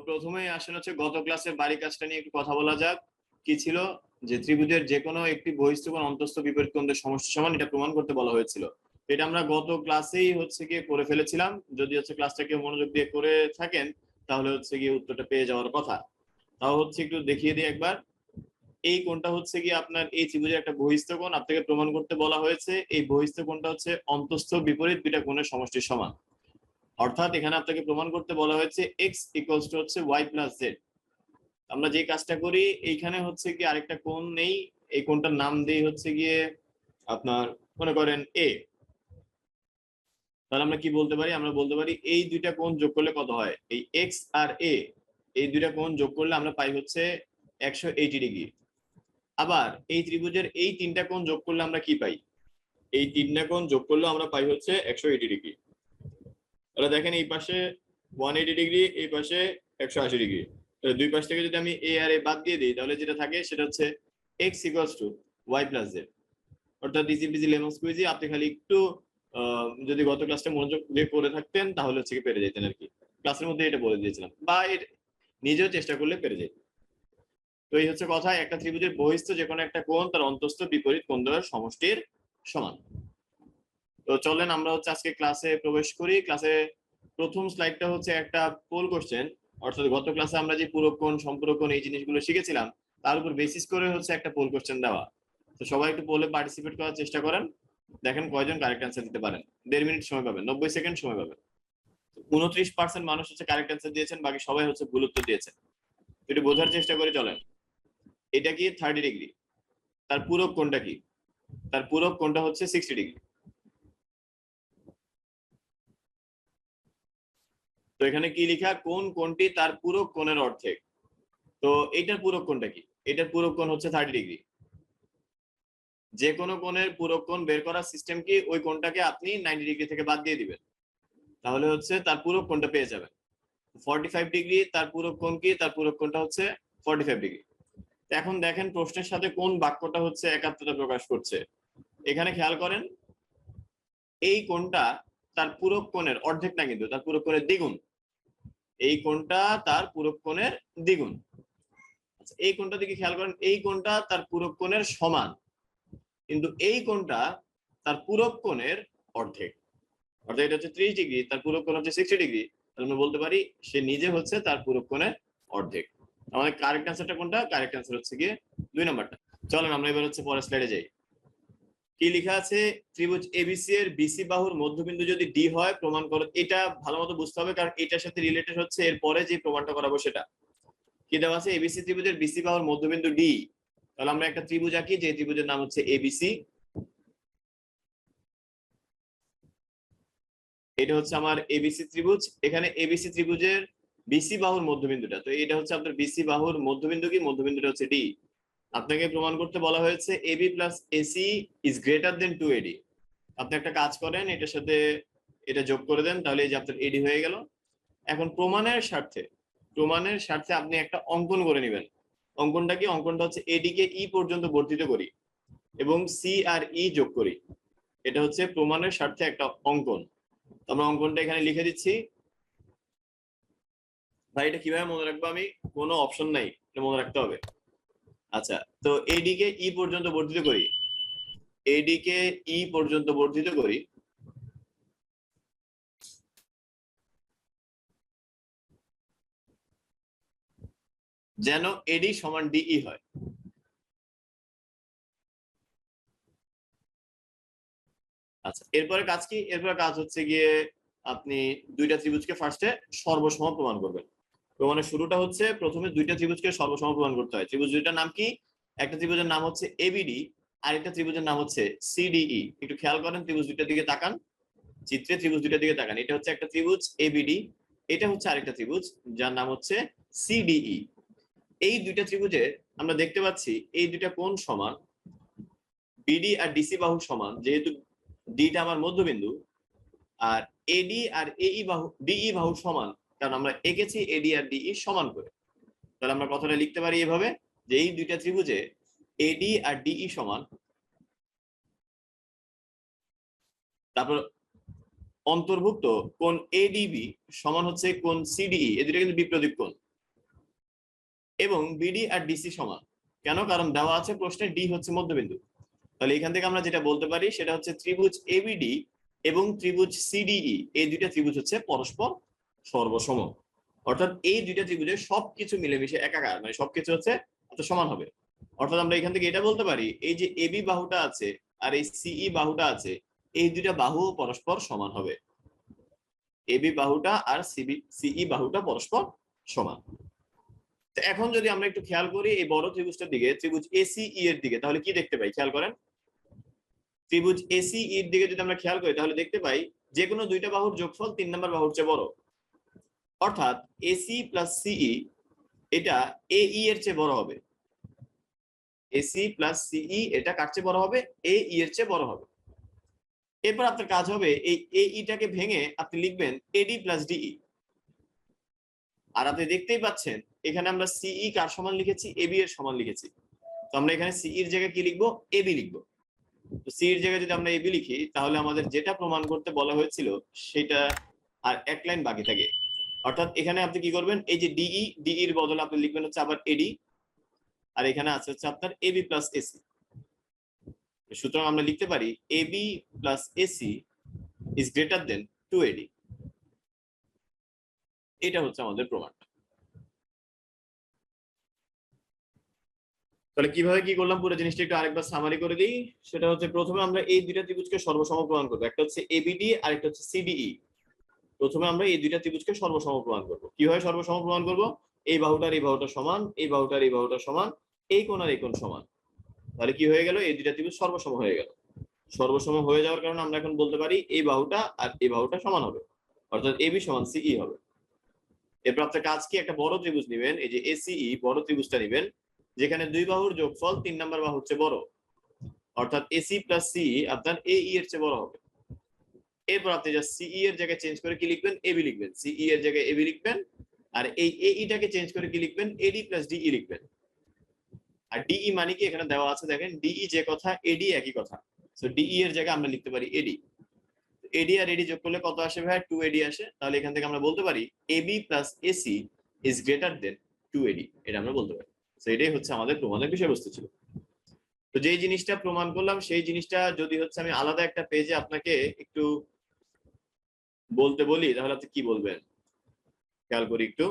প্রথমে আসলে হচ্ছে গত ক্লাসের বাড়ি কাজটা নিয়ে একটু কথা বলা যাক। কি ছিল যে ত্রিভুজের যে কোনো একটি বহিস্থ কোণ অন্তঃস্থ বিপরীত কোণের সমষ্টি সমান, এটা প্রমাণ করতে বলা হয়েছিল। এটা আমরা গত ক্লাসেই হচ্ছে গিয়ে করে ফেলেছিলাম। যদি হচ্ছে ক্লাসটা কেউ মনোযোগ দিয়ে করে থাকেন তাহলে হচ্ছে গিয়ে উত্তরটা পেয়ে যাওয়ার কথা। তাও হচ্ছে একটু দেখিয়ে দিই একবার। এই কোণটা হচ্ছে গিয়ে আপনার এই ত্রিভুজের একটা বহিস্থ কোণ, আপনাকে প্রমাণ করতে বলা হয়েছে এই বহিস্থ কোণটা হচ্ছে অন্তঃস্থ বিপরীত দুইটা কোণের সমষ্টির সমান। অর্থাৎ এখানে আপনাকে প্রমাণ করতে বলা হয়েছে এক্স ইকুয়ালস টু হচ্ছে ওয়াই প্লাস জেড। আমরা যে কাজটা করি এইখানে হচ্ছে কি আরেকটা কোণ নেই, এই কোণটার নাম দেই হচ্ছে গিয়ে আপনার মনে করেন এ। তাহলে আমরা কি বলতে পারি, আমরা বলতে পারি এই দুইটা কোণ যোগ করলে কত হয়, এই এক্স আর এ এই দুইটা কোণ যোগ করলে আমরা পাই হচ্ছে 180 ডিগ্রি। আবার এই ত্রিভুজের এই তিনটা কোণ যোগ করলে আমরা কি পাই, এই তিনটা কোণ যোগ করলে আমরা পাই হচ্ছে 180 ডিগ্রি। তাহলে দেখেন এই পাশে 180 ডিগ্রি, এই পাশে 180 ডিগ্রি। দুই পাশ থেকে যদি আমি এ আর এ বাদ দিয়ে দিই তাহলে যেটা থাকে সেটা হচ্ছে X equals to Y plus Z. অর্থাৎ ইজি বিজি লেমন স্কুইজি। আপনি খালি একটু যদি গত ক্লাসটা মনোযোগ দিয়ে করে থাকতেন তাহলে হচ্ছে কি পেরে যেতেন আর কি। ক্লাসের মধ্যে এটা বলে দিয়েছিলাম, বা নিজেও চেষ্টা করলে পেরে যেতেন। তো এই হচ্ছে কথা, একটা ত্রিভুজের বহিস্থ যে কোনো একটা কোণ তার অন্তঃস্থ বিপরীত কোণ দ্বয়ের সমষ্টির সমান। তো চলেন আমরা হচ্ছে আজকে ক্লাসে প্রবেশ করি। ক্লাসে প্রথম স্লাইডটা হচ্ছে একটা পোল কোশ্চেন। অর্থাৎ গত ক্লাসে আমরা যে পূরক কোণ সম্পূরক কোণ এই জিনিসগুলো শিখেছিলাম তার উপর বেসিস করে হচ্ছে একটা পোল কোশ্চেন দেওয়া। তো সবাই একটু পোলে পার্টিসিপেট করার চেষ্টা করেন, দেখেন কয়জন কারেক্ট অ্যান্সার দিতে পারেন। 1.5 মিনিট সময় পাবেন, 90 সেকেন্ড সময় পাবেন। 29% মানুষ হচ্ছে কারেক্ট অ্যান্সার দিয়েছেন, বাকি সবাই হচ্ছে ভুল উত্তর দিয়েছেন। একটু বোঝার চেষ্টা করে চলেন। এটা কি 30 ডিগ্রি, তার পূরক কোণটা কি, তার পূরক কোণটা হচ্ছে 60 ডিগ্রি। তো এখানে কি লেখা, কোন কোণটি তার পূরক কোণের অর্ধেক। তো এটার পূরক কোণটা কি, এটার পূরক কোণ হচ্ছে 30 ডিগ্রি। যে কোনো কোণের পূরক কোণ বের করার সিস্টেম কি, ওই কোণটাকে আপনি 90 ডিগ্রি থেকে বাদ দিয়ে দিবেন, তাহলে হচ্ছে তার পূরক কোণটা পেয়ে যাবেন। 45 ডিগ্রি তার পূরক কোণ কি, তার পূরক কোণটা হচ্ছে 45 ডিগ্রি। এখন দেখেন প্রশ্নের সাথে কোন বাক্যটা হচ্ছে একাত্মতা প্রকাশ করছে। এখানে খেয়াল করেন, এই কোণটা তার পূরক কোণের অর্ধেক না, কিন্তু তার পূরক কোণের দ্বিগুণ। এই কোণটা তার পূরক কোণের দ্বিগুণ। আচ্ছা, এই কোণটা দিকে খেয়াল করেন, এই কোণটা তার পূরক কোণের সমান, কিন্তু এই কোণটা তার পূরক কোণের অর্ধেক। অর্থাৎ এটা হচ্ছে 30 ডিগ্রি, তার পূরক কোণ হচ্ছে 60 ডিগ্রি। তাহলে আমরা বলতে পারি সে নিজে হচ্ছে তার পূরক কোণের অর্ধেক। আমাদের কারেক্ট অ্যান্সারটা কোনটা, কারেক্ট অ্যান্সার হচ্ছে গিয়ে 2 নাম্বারটা। চলেন আমরা এবার হচ্ছে পরের স্লাইডে যাই। কি লেখা আছে, ত্রিভুজ এবিসি এর বিসি বাহুর মধ্যবিন্দু যদি ডি হয় প্রমাণ করো। এটা ভালো মতো বুঝতে হবে, কারণ এটার সাথে রিলেটেড হচ্ছে এরপরে যে প্রমাণটা করাবো সেটা। কি দেওয়া আছে, এবিসি ত্রিভুজের বিসি বাহুর মধ্যবিন্দু ডি। তাহলে আমরা একটা ত্রিভুজ আঁকি, যে ত্রিভুজের নাম হচ্ছে এবিসি। এটা হচ্ছে আমার এবিসি ত্রিভুজ। এখানে এবিসি ত্রিভুজের বিসি বাহুর মধ্যবিন্দুটা, তো এটা হচ্ছে আপনার বিসি বাহুর মধ্যবিন্দু কি, মধ্যবিন্দুটা হচ্ছে ডি। আপনাকে প্রমাণ করতে বলা হয়েছে AB plus AC is greater than 2AD। আপনি একটা কাজ করেন, এটার সাথে এটা যোগ করে দেন, তাহলে এই যে আপনার এডি হয়ে গেল। এখন প্রমাণের স্বার্থে আপনি একটা অঙ্কন করে নেবেন। অঙ্কনটা কি, অঙ্কনটা হচ্ছে এডি কে ই পর্যন্ত বর্ধিত করি এবং সি আর ই যোগ করি। এটা হচ্ছে প্রমাণের স্বার্থে একটা অঙ্কন। আমরা অঙ্কনটা এখানে লিখে দিচ্ছি। ভাই এটা কিভাবে মনে রাখবো আমি, কোনো অপশন নাই, এটা মনে রাখতে হবে। আচ্ছা, তো এডি কে ই পর্যন্ত বর্ধিত করি, এডি কে ই পর্যন্ত বর্ধিত করি, যেন এডি সমান ডিই হয়। আচ্ছা, এরপরে কাজ কি, এরপরে কাজ হচ্ছে গিয়ে আপনি দুইটা ত্রিভুজকে ফার্স্টে সর্বসম প্রমাণ করবেন। প্রমাণের শুরুটা হচ্ছে প্রথমে দুইটা ত্রিভুজকে সর্বসম প্রমাণ করতে হয়। ত্রিভুজ দুইটার নাম কি, একটা ত্রিভুজের নাম হচ্ছে এবিডি, আরেকটা ত্রিভুজের নাম হচ্ছে সিডিই। একটু খেয়াল করেন, ত্রিভুজ দুইটার দিকে তাকান, চিত্রে ত্রিভুজ দুইটার দিকে তাকান। এটা হচ্ছে একটা ত্রিভুজ এবিডি, এটা হচ্ছে আরেকটা ত্রিভুজ যার নাম হচ্ছে সিডিই। এই দুইটা ত্রিভুজে আমরা দেখতে পাচ্ছি এই দুইটা কোণ সমান, বিডি আর ডিসি বাহু সমান, যেহেতু ডিটা আমার মধ্যবিন্দু, আর এডি আর এই বাহু ডিই বাহু সমান, কারণ আমরা এঁকেছি এডি আর ডিই সমান করে। তাহলে আমরা কথাটা লিখতে পারি এভাবে, যে এই দুইটা ত্রিভুজে এডি আর ডিই সমান, তারপর অন্তর্ভুক্ত কোণ এডিবি সমান হচ্ছে কোণ সিডিই। এই দুটো কিন্তু বিপরীত কোণ, এবং বিডি আর ডিসি সমান। কেন? কারণ দেওয়া আছে প্রশ্নে ডি হচ্ছে মধ্যবিন্দু। তাহলে এখান থেকে আমরা যেটা বলতে পারি সেটা হচ্ছে ত্রিভুজ এবিডি এবং ত্রিভুজ সিডিই, এই দুইটা ত্রিভুজ হচ্ছে পরস্পর সর্বসম। অর্থাৎ এই দুইটা ত্রিভুজের সবকিছু মিলেমিশে একাকার, মানে সবকিছু হচ্ছে সমান হবে। অর্থাৎ আমরা এখান থেকে এটা বলতে পারি এই যে এবি বাহুটা আছে আর এই সিই বাহুটা আছে, এই দুইটা বাহু পরস্পর সমান হবে। এবি বাহুটা আর সিই বাহুটা পরস্পর সমান। এখন যদি আমরা একটু খেয়াল করি এই বড় ত্রিভুজটার দিকে, ত্রিভুজ এসিই এর দিকে, তাহলে কি দেখতে পাই? খেয়াল করেন, ত্রিভুজ এসিই এর দিকে যদি আমরা খেয়াল করি তাহলে দেখতে পাই যে কোনো দুইটা বাহুর যোগফল 3 নম্বর বাহুর চেয়ে বড়। অর্থাৎ এসি প্লাস সিই এটা এই এর চেয়ে বড় হবে। এসি প্লাস সিই এটা কার চেয়ে বড় হবে? এই এর চেয়ে বড় হবে। এরপর আপনার কাজ হবে এই এইটাকে ভেঙে আপনি লিখবেন এডি প্লাস ডিই। আর আপনি দেখতেই পাচ্ছেন এখানে আমরা সিই কার সমান লিখেছি? এবি এর সমান লিখেছি। তো আমরা এখানে সি এর জায়গায় কি লিখবো? এবি লিখবো। তো সি এর জায়গায় যদি আমরা এবি লিখি তাহলে আমাদের যেটা প্রমাণ করতে বলা হয়েছিল সেটা আর এক লাইন বাকি থাকে। অর্থাৎ এখানে আপনি কি করবেন, এই যে ডিই এর বদলে আপনি লিখবেন হচ্ছে আবার এডি, আর এখানে আছে হচ্ছে আপনার এবি প্লাস এসি। সুতরাং আমরা লিখতে পারি AB plus AC is greater than 2AD। এটা হচ্ছে আমাদের প্রমাণ। তাহলে কিভাবে কি করলাম পুরো জিনিসটা একটু আরেকবার সামারি করে দিই। সেটা হচ্ছে প্রথমে আমরা এই দুইটা ত্রিভুজকে সর্বসম প্রমাণ করবো, একটা হচ্ছে এবিডি আর একটা হচ্ছে সিডিই। প্রথমে আমরা এই দুইটা ত্রিভুজকে সর্বসম প্রমাণ করবো। কিভাবে সর্বসম প্রমাণ করবো? এই বাহুটার এই বাহুটা সমান, এই বাহুটার এই বাহুটা সমান, এই কোণ আর এই কোণ সমান। তাহলে কি হয়ে গেল? এই দুইটা ত্রিভুজ সর্বসম হয়ে গেল। সর্বসম হয়ে যাওয়ার কারণে আমরা এখন বলতে পারি এই বাহুটা আর এই বাহুটা সমান হবে, অর্থাৎ এবি সমান সিই হবে। এরপর আপনার কাজ কি? একটা বড় ত্রিভুজ নেবেন, এই যে এসিই বড় ত্রিভুজটা নেবেন যেখানে দুই বাহুর যোগফল 3 নম্বর বাহুর চেয়ে বড়, অর্থাৎ এসি প্লাস সিই আপনার এই এর চেয়ে বড় হবে। এরপর আপনি যা সিই এর জায়গায় চেঞ্জ করে কি লিখবেন? এবি লিখবেন। সিই এর জায়গায় এবি লিখবেন, আর এই এইটাকে চেঞ্জ করে কি লিখবেন? এডি প্লাস ডিই লিখবেন। আর ডিই মানে কি এখানে দেওয়া আছে দেখেন, ডিই যে কথা এডি একই কথা। সো ডিই এর জায়গায় আমরা লিখতে পারি এডি। এডি আর এডি যোগ করলে কত আসে ভাই? 2AD আসে। তাহলে এখান থেকে আমরা বলতে পারি AB plus AC is greater than 2AD, এটা আমরা বলতে পারি। তো এটাই হচ্ছে আমাদের প্রমাণের বিষয়বস্তু ছিল। তো যেই জিনিসটা প্রমাণ করলাম সেই জিনিসটা যদি হচ্ছে আমি আলাদা একটা পেজে আপনাকে একটু বলতে বলি তাহলে আপনি কি বলবেন? খেয়াল করি একটু।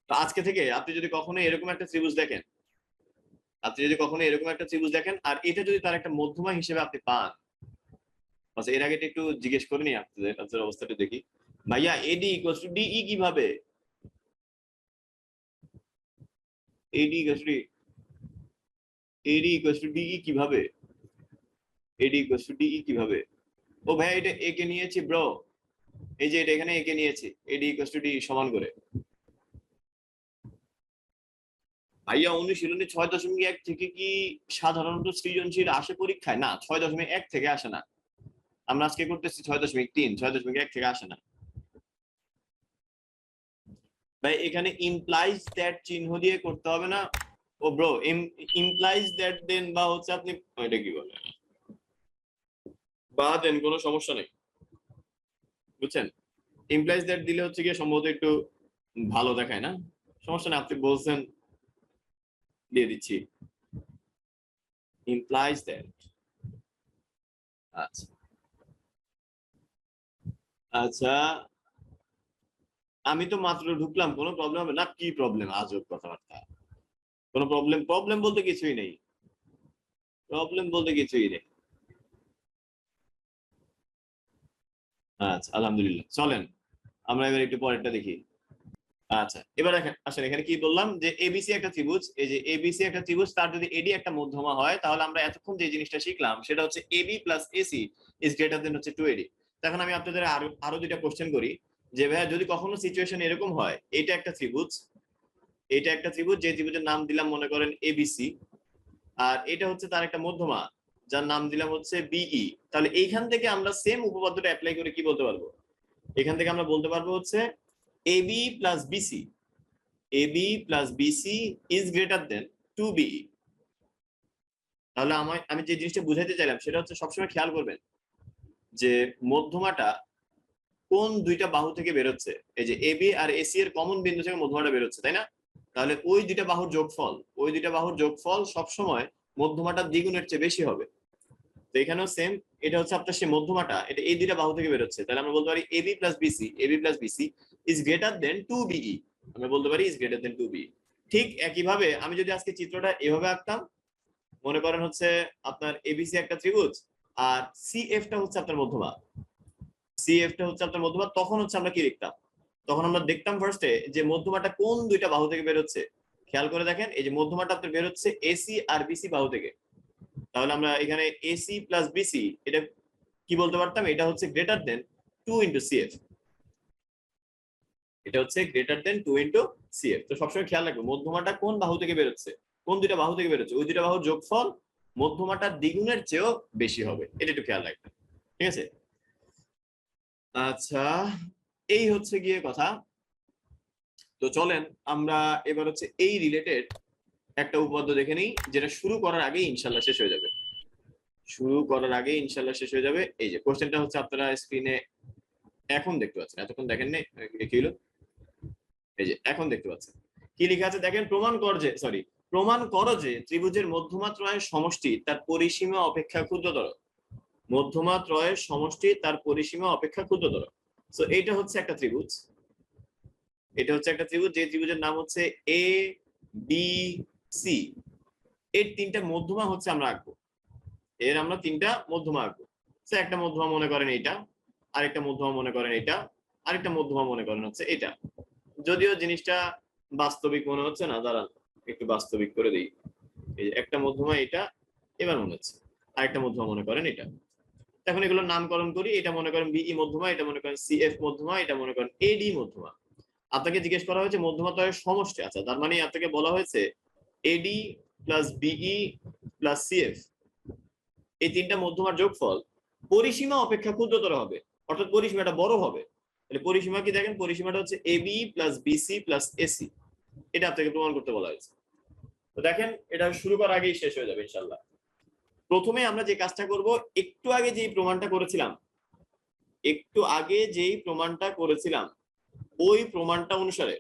তো আজকে থেকে আপনি যদি কখনো এরকম একটা ত্রিভুজ দেখেন, আর এটা যদি তার একটা মধ্যমা হিসেবে আপনি পান, আচ্ছা এর আগে একটু জিজ্ঞেস করে নি আপনাদের অবস্থাটা দেখি। ভাইয়া এডি ইকুয়ালস টু ডিই কিভাবে? এডি ইকুয়ালস টু ডিই কিভাবে? এডি ইকুয়ালস টু ডিই কিভাবে? ও ভাই এটা একে নিয়েছি ব্রো, এই যে এটা এখানে একে নিয়েছি, এডি ইকুয়ালস টু ডি সমান করে। ভাইয়া অনুশীলনী 6.1 থেকে কি সাধারণত সৃজনশীল আসে পরীক্ষায়? না, 6.1 থেকে আসে না। আমরা আজকে করতেছি 6.3, 6.1 থেকে আসে না ভাই। এখানে ইমপ্লাইজ দ্যাট চিহ্ন দিয়ে করতে হবে না ও ব্রো। ইমপ্লাইজ দ্যাট দেন বা হচ্ছে আপনি এটা কি বলে বা দেন, কোনো সমস্যা নেই, বুঝছেন? ইমপ্লাইজ দ্যাট দিলে হচ্ছে গিয়ে সম্ভবত একটু ভালো দেখায় না? সমস্যা নেই, আপনি বলছেন দিয়ে দিচ্ছি ইমপ্লাইজ দ্যাট। আচ্ছা আচ্ছা, আমি তো মাত্র ঢুকলাম, কোনো প্রবলেম হবে না? কি প্রবলেম? আজব কথাবার্তা। কোনো প্রবলেম বলতে কিছুই নেই, প্রবলেম বলতে কিছুই নেই। আচ্ছা আলহামদুলিল্লাহ, চলেন আমরা এবার একটু পরেরটা দেখি। আচ্ছা এবার দেখেন, আসলে এখানে কি বললাম যে এবিসি একটা ত্রিভুজ, এই যে এবিসি একটা ত্রিভুজ, তার যদি এডি একটা মধ্যমা হয় তাহলে আমরা এতক্ষণ যে জিনিসটা শিখলাম সেটা হচ্ছে AB plus AC is greater than হচ্ছে 2AD। এখন আমি আপনাদের আরো দুইটা কোশ্চেন করি যে ভাইয়া যদি কখনো সিচুয়েশন এরকম হয়, এটা একটা ত্রিভুজ, যে ত্রিভুজের নাম দিলাম মনে করেন এবিসি, আর এটা হচ্ছে তার একটা মধ্যমা যার নাম দিলাম হচ্ছে বিই, তাহলে এইখান থেকে আমরা সেম উপপাদ্যটা অ্যাপ্লাই করে কি বলতে পারবো? এখান থেকে আমরা বলতে পারবো হচ্ছে AB plus BC, AB plus BC is greater than 2BE। তাহলে আমি যে জিনিসটা বুঝাইতে চাইলাম সেটা হচ্ছে সবসময় খেয়াল করবেন যে মধ্যমাটা কোন দুইটা বাহু থেকে বেরোচ্ছে। এই যে এবি আর এসি এর কমন বিন্দু থেকে মধ্যমাটা বেরোচ্ছে, তাই না? তাহলে ওই দুইটা বাহুর যোগফল সবসময় মধ্যমাটার দ্বিগুণের চেয়ে বেশি হবে। তো এখানেও সেম, এটা হচ্ছে আপনার সেই মধ্যমাটা, এটা এই দুইটা বাহু থেকে বেরোচ্ছে, তাহলে আমরা বলতে পারি AB plus BC is greater than 2BE। আমরা বলতে পারি ইজ গ্রেটার দেন 2BE। ঠিক একইভাবে আমি যদি আজকে চিত্রটা এভাবে আঁকতাম, মনে করেন হচ্ছে আপনার এবিসি একটা ত্রিভুজ আর সিএফটা হচ্ছে আপনার মধ্যমা, তখন হচ্ছে আমরা কি লিখতাম? তখন আমরা দেখতাম ফার্স্টে যে মধ্যমাটা কোন দুইটা বাহু থেকে বেরোচ্ছে। খেয়াল করে দেখেন, এই যে মধ্যমাটা আপনার বেরোচ্ছে এসি আর বিসি বাহু থেকে। তাহলে আমরা এখানে এসি প্লাস বিসি এটা কি বলতে পারতাম? এটা হচ্ছে গ্রেটার দেন 2 ইন্টু সিএফ। এটা হচ্ছে গ্রেটার দেন 2 ইন্টু সিএফ। তো সবসময় খেয়াল রাখবে মধ্যমাটা কোন বাহু থেকে বেরোচ্ছে, কোন দুইটা বাহু থেকে বেরোচ্ছে, ওই দুইটা বাহুর যোগফল মধ্যমাটার দ্বিগুণের চেয়েও বেশি হবে, এটা একটু খেয়াল রাখবেন। ঠিক আছে, আচ্ছা এই হচ্ছে গিয়ে কথা। তো চলেন আমরা এবার হচ্ছে এই রিলেটেড একটা উপপাদ্য দেখে নিই, যেটা শুরু করার আগেই ইনশাল্লাহ শেষ হয়ে যাবে। এই যে কোশ্চেনটা হচ্ছে আপনারা স্ক্রিনে এখন দেখতে পাচ্ছেন, এতক্ষণ দেখেন নাই, কি হলো? এই যে এখন দেখতে পাচ্ছেন কি লেখা আছে দেখেন, প্রমাণ করো যে ত্রিভুজের মধ্যমা ত্রয়ের সমষ্টি তার পরিসীমা অপেক্ষা ক্ষুদ্রতর। মধ্যমা ত্রয়ের সমষ্টি তার পরিসীমা অপেক্ষা ক্ষুদ্রতর। সো এটা হচ্ছে একটা ত্রিভুজ, যে ত্রিভুজের নাম হচ্ছে এ বি সি। এর তিনটা মধ্যমা হচ্ছে আমরা আঁকবো, আমরা তিনটা মধ্যমা আঁকবো। একটা মধ্যমা মনে করেন এইটা, আরেকটা মধ্যমা মনে করেন এটা, আরেকটা মধ্যমা মনে করেন হচ্ছে এটা। যদিও জিনিসটা বাস্তবিক মনে হচ্ছে না, দাঁড়ান একটু বাস্তবিক করে দিই। এই যে একটা মধ্যমা এটা, এবার মনে হচ্ছে আরেকটা মধ্যমা মনে করেন এটা। এখন এগুলোর নামকরণ করি, এটা মনে করেন বিই মধ্যমা, এটা মনে করেন সিএফ মধ্যমা, এটা মনে করেন এডি মধ্যমা। আপনাকে জিজ্ঞেস করা হয়েছে মধ্যমা ত্রয়ের সমষ্টি, আচ্ছা তার মানে আপনাকে বলা হয়েছে AD plus BE plus CF এই তিনটা মধ্যমার যোগফল পরিসীমা অপেক্ষা ক্ষুদ্রতর হবে, অর্থাৎ পরিসীমাটা বড় হবে। তাহলে পরিসীমা কি দেখেন, পরিসীমাটা হচ্ছে AB plus BC plus AC, এটা আপনাকে প্রমাণ করতে বলা হয়েছে। তো দেখেন এটা শুরু করার আগেই শেষ হয়ে যাবে ইনশাল্লাহ। প্রথমে আমরা যে কাজটা করব, একটু আগে যেই প্রমাণটা করেছিলাম ওই প্রমাণটা অনুসারে,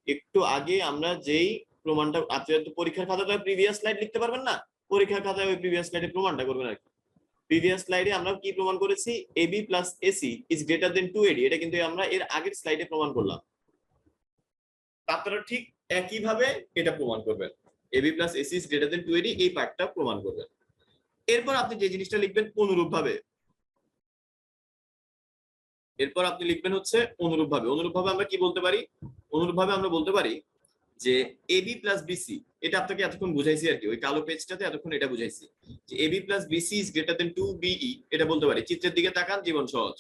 একটু আগে আমরা যেই প্রমাণটা, আপনি পরীক্ষার খাতায় প্রিভিয়াস স্লাইড লিখতে পারবেন না, পরীক্ষার খাতায় ওই প্রিভিয়াস স্লাইডে প্রমাণটা করবেন আর কি। প্রিভিয়াস স্লাইডে আমরা কি প্রমাণ করেছি? AB plus AC is greater than 2AD, এটা কিন্তু আমরা এর আগের স্লাইডে প্রমাণ করলাম। আপনারা ঠিক একইভাবে এটা প্রমাণ করবেন, AB plus AC is greater than 2AD এই পার্টটা প্রমাণ করবেন। এরপর আপনি যে জিনিসটা লিখবেন অনুরূপভাবে, অনুরূপভাবে আমরা কি বলতে পারি? অনুরূপভাবে আমরা বলতে পারি যে এবি প্লাস বিসি, এটা আপনাকে এতক্ষণ বুঝাইছি আর কি, ওই কালো পেজটাতে এতক্ষণ এটা বুঝাইছি যে AB plus BC is greater than 2BE, এটা বলতে পারি। চিত্রের দিকে তাকান, জীবন সহজ।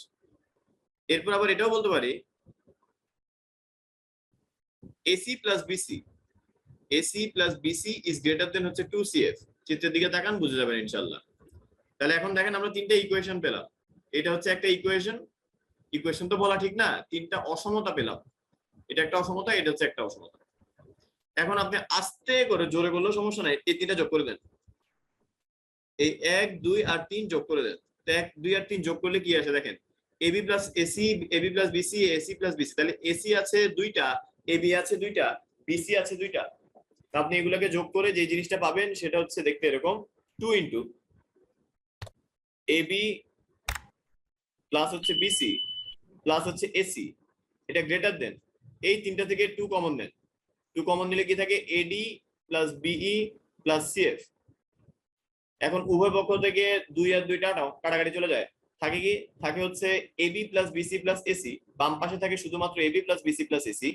এরপর আবার এটাও বলতে পারি AC plus BC is greater than হচ্ছে 2CF। চিত্রের দিকে তাকান, বুঝে যাবেন ইনশাল্লাহ। তাহলে এখন দেখেন আমরা তিনটা ইকুয়েশন পেলাম, এটা হচ্ছে একটা ইকুয়েশন তো বলা ঠিক না, তিনটা অসমতা পেলাম, এটা একটা অসমতা, এটা হচ্ছে একটা অসমতা। এখন আপনি আস্তে করে, জোরে করলেও সমস্যা নাই, এই তিনটা যোগ করে দেন, এই 1 2 আর 3 যোগ করে দেন। 1 2 আর 3 যোগ করলে কি আসে দেখেন, AB plus AC, AB plus BC, AC plus BC. তাহলে এসি আছে দুইটা, এবি আছে দুইটা, বিসি আছে দুইটা। আপনি এগুলোকে যোগ করে যে জিনিসটা পাবেন সেটা হচ্ছে দেখতে এরকম, 2 ইন্টু এবি প্লাস হচ্ছে বিসি প্লাস হচ্ছে এসি, এটা গ্রেটার দেন, এই তিনটা থেকে 2 কমন নেন, 2 কমন নিলে কি থাকে, AD plus BE plus CF. এখন উভয় পক্ষ থেকে 2 আর 2 কাটাকাটি চলে যায়, থাকে কি, থাকে হচ্ছে AB plus BC plus AC, বাম পাশে থাকে শুধুমাত্র AB plus BC plus AC,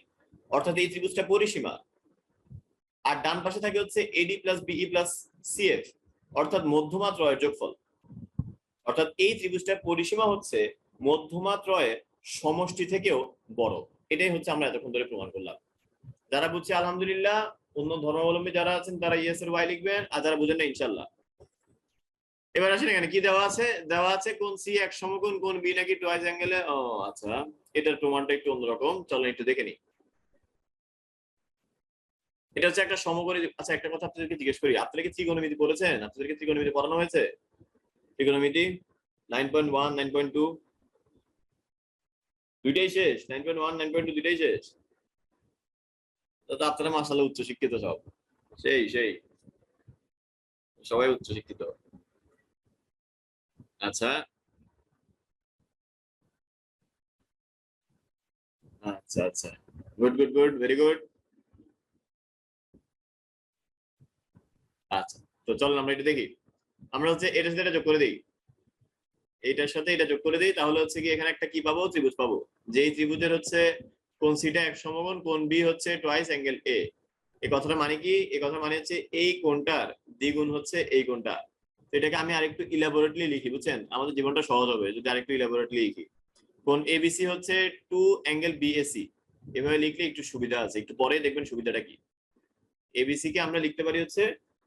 অর্থাৎ এই ত্রিভুজটা পরিসীমা। আর ডান পাশে থাকে হচ্ছে AD plus BE plus CF, অর্থাৎ মধ্যমা ত্রয়ের যোগফল। অর্থাৎ এই ত্রিভুজটার পরিসীমা হচ্ছে মধ্যমা ত্রয়ের সমষ্টি থেকেও বড়। এটাই হচ্ছে আমরা এতক্ষণ ধরে প্রমাণ করলাম। যারা বুঝছে আলহামদুলিল্লাহ, অন্য ধর্মাবলম্বী যারা আছেন তারা ইয়েস এর ওয়াই লিখবেন, আর যারা বুঝেন না ইনশাল্লাহ। এবার আসেন এখানে কি দেওয়া আছে, কোন সি এক সমকোণ, কোন বি নাকি টুয়াইস অ্যাঙ্গেলে। ও আচ্ছা, এটার প্রমাণটা একটু অন্যরকম, চলো একটু দেখে নিই। এটা হচ্ছে একটা সমকোণী। আচ্ছা একটা কথা আপনাদেরকে জিজ্ঞেস করি, আপনারা কি ত্রিকোণমিতি পড়েছেন? আপনাদেরকে ত্রিকোণমিতি পড়ানো হয়েছে? ত্রিকোণমিতি 9.1 9.2 দুইটাই শেষ, 9.1 9.2 দুইটাই শেষ। তো আপনারা মাশাআল্লাহ উচ্চ শিক্ষিত সব, সেই সেই সবাই উচ্চ শিক্ষিত। আচ্ছা আচ্ছা আচ্ছা, good good good, very good. আচ্ছা, তো চলুন আমরা এটা দেখি। আমরা হচ্ছে এটার সাথে এটা যোগ করে দিই, এইটার সাথে এটা যোগ করে দিই, তাহলে হচ্ছে কি এখানে একটা কি পাবো, ত্রিভুজ পাবো। যেই ত্রিভুজের হচ্ছে কোণ সিটা এক সমকোণ, কোণ বি হচ্ছে টুয়াইস অ্যাঙ্গেল এ। এই কথাটা মানে কি, এই কথা মানে হচ্ছে এই কোণটার দ্বিগুণ হচ্ছে এই কোণটা। তো এটাকে আমি আরেকটু ইলাবোরেটলি লিখি, বুঝছেন, আমাদের জীবনটা সহজ হবে যদি আরেকটু ইলাবোরেটলি লিখি। কোণ এবিসি হচ্ছে 2 অ্যাঙ্গেল বিএসি, এভাবে লিখলে একটু সুবিধা আছে, একটু পরে দেখবেন সুবিধাটা কি। এবিসি কে আমরা লিখতে পারি হচ্ছে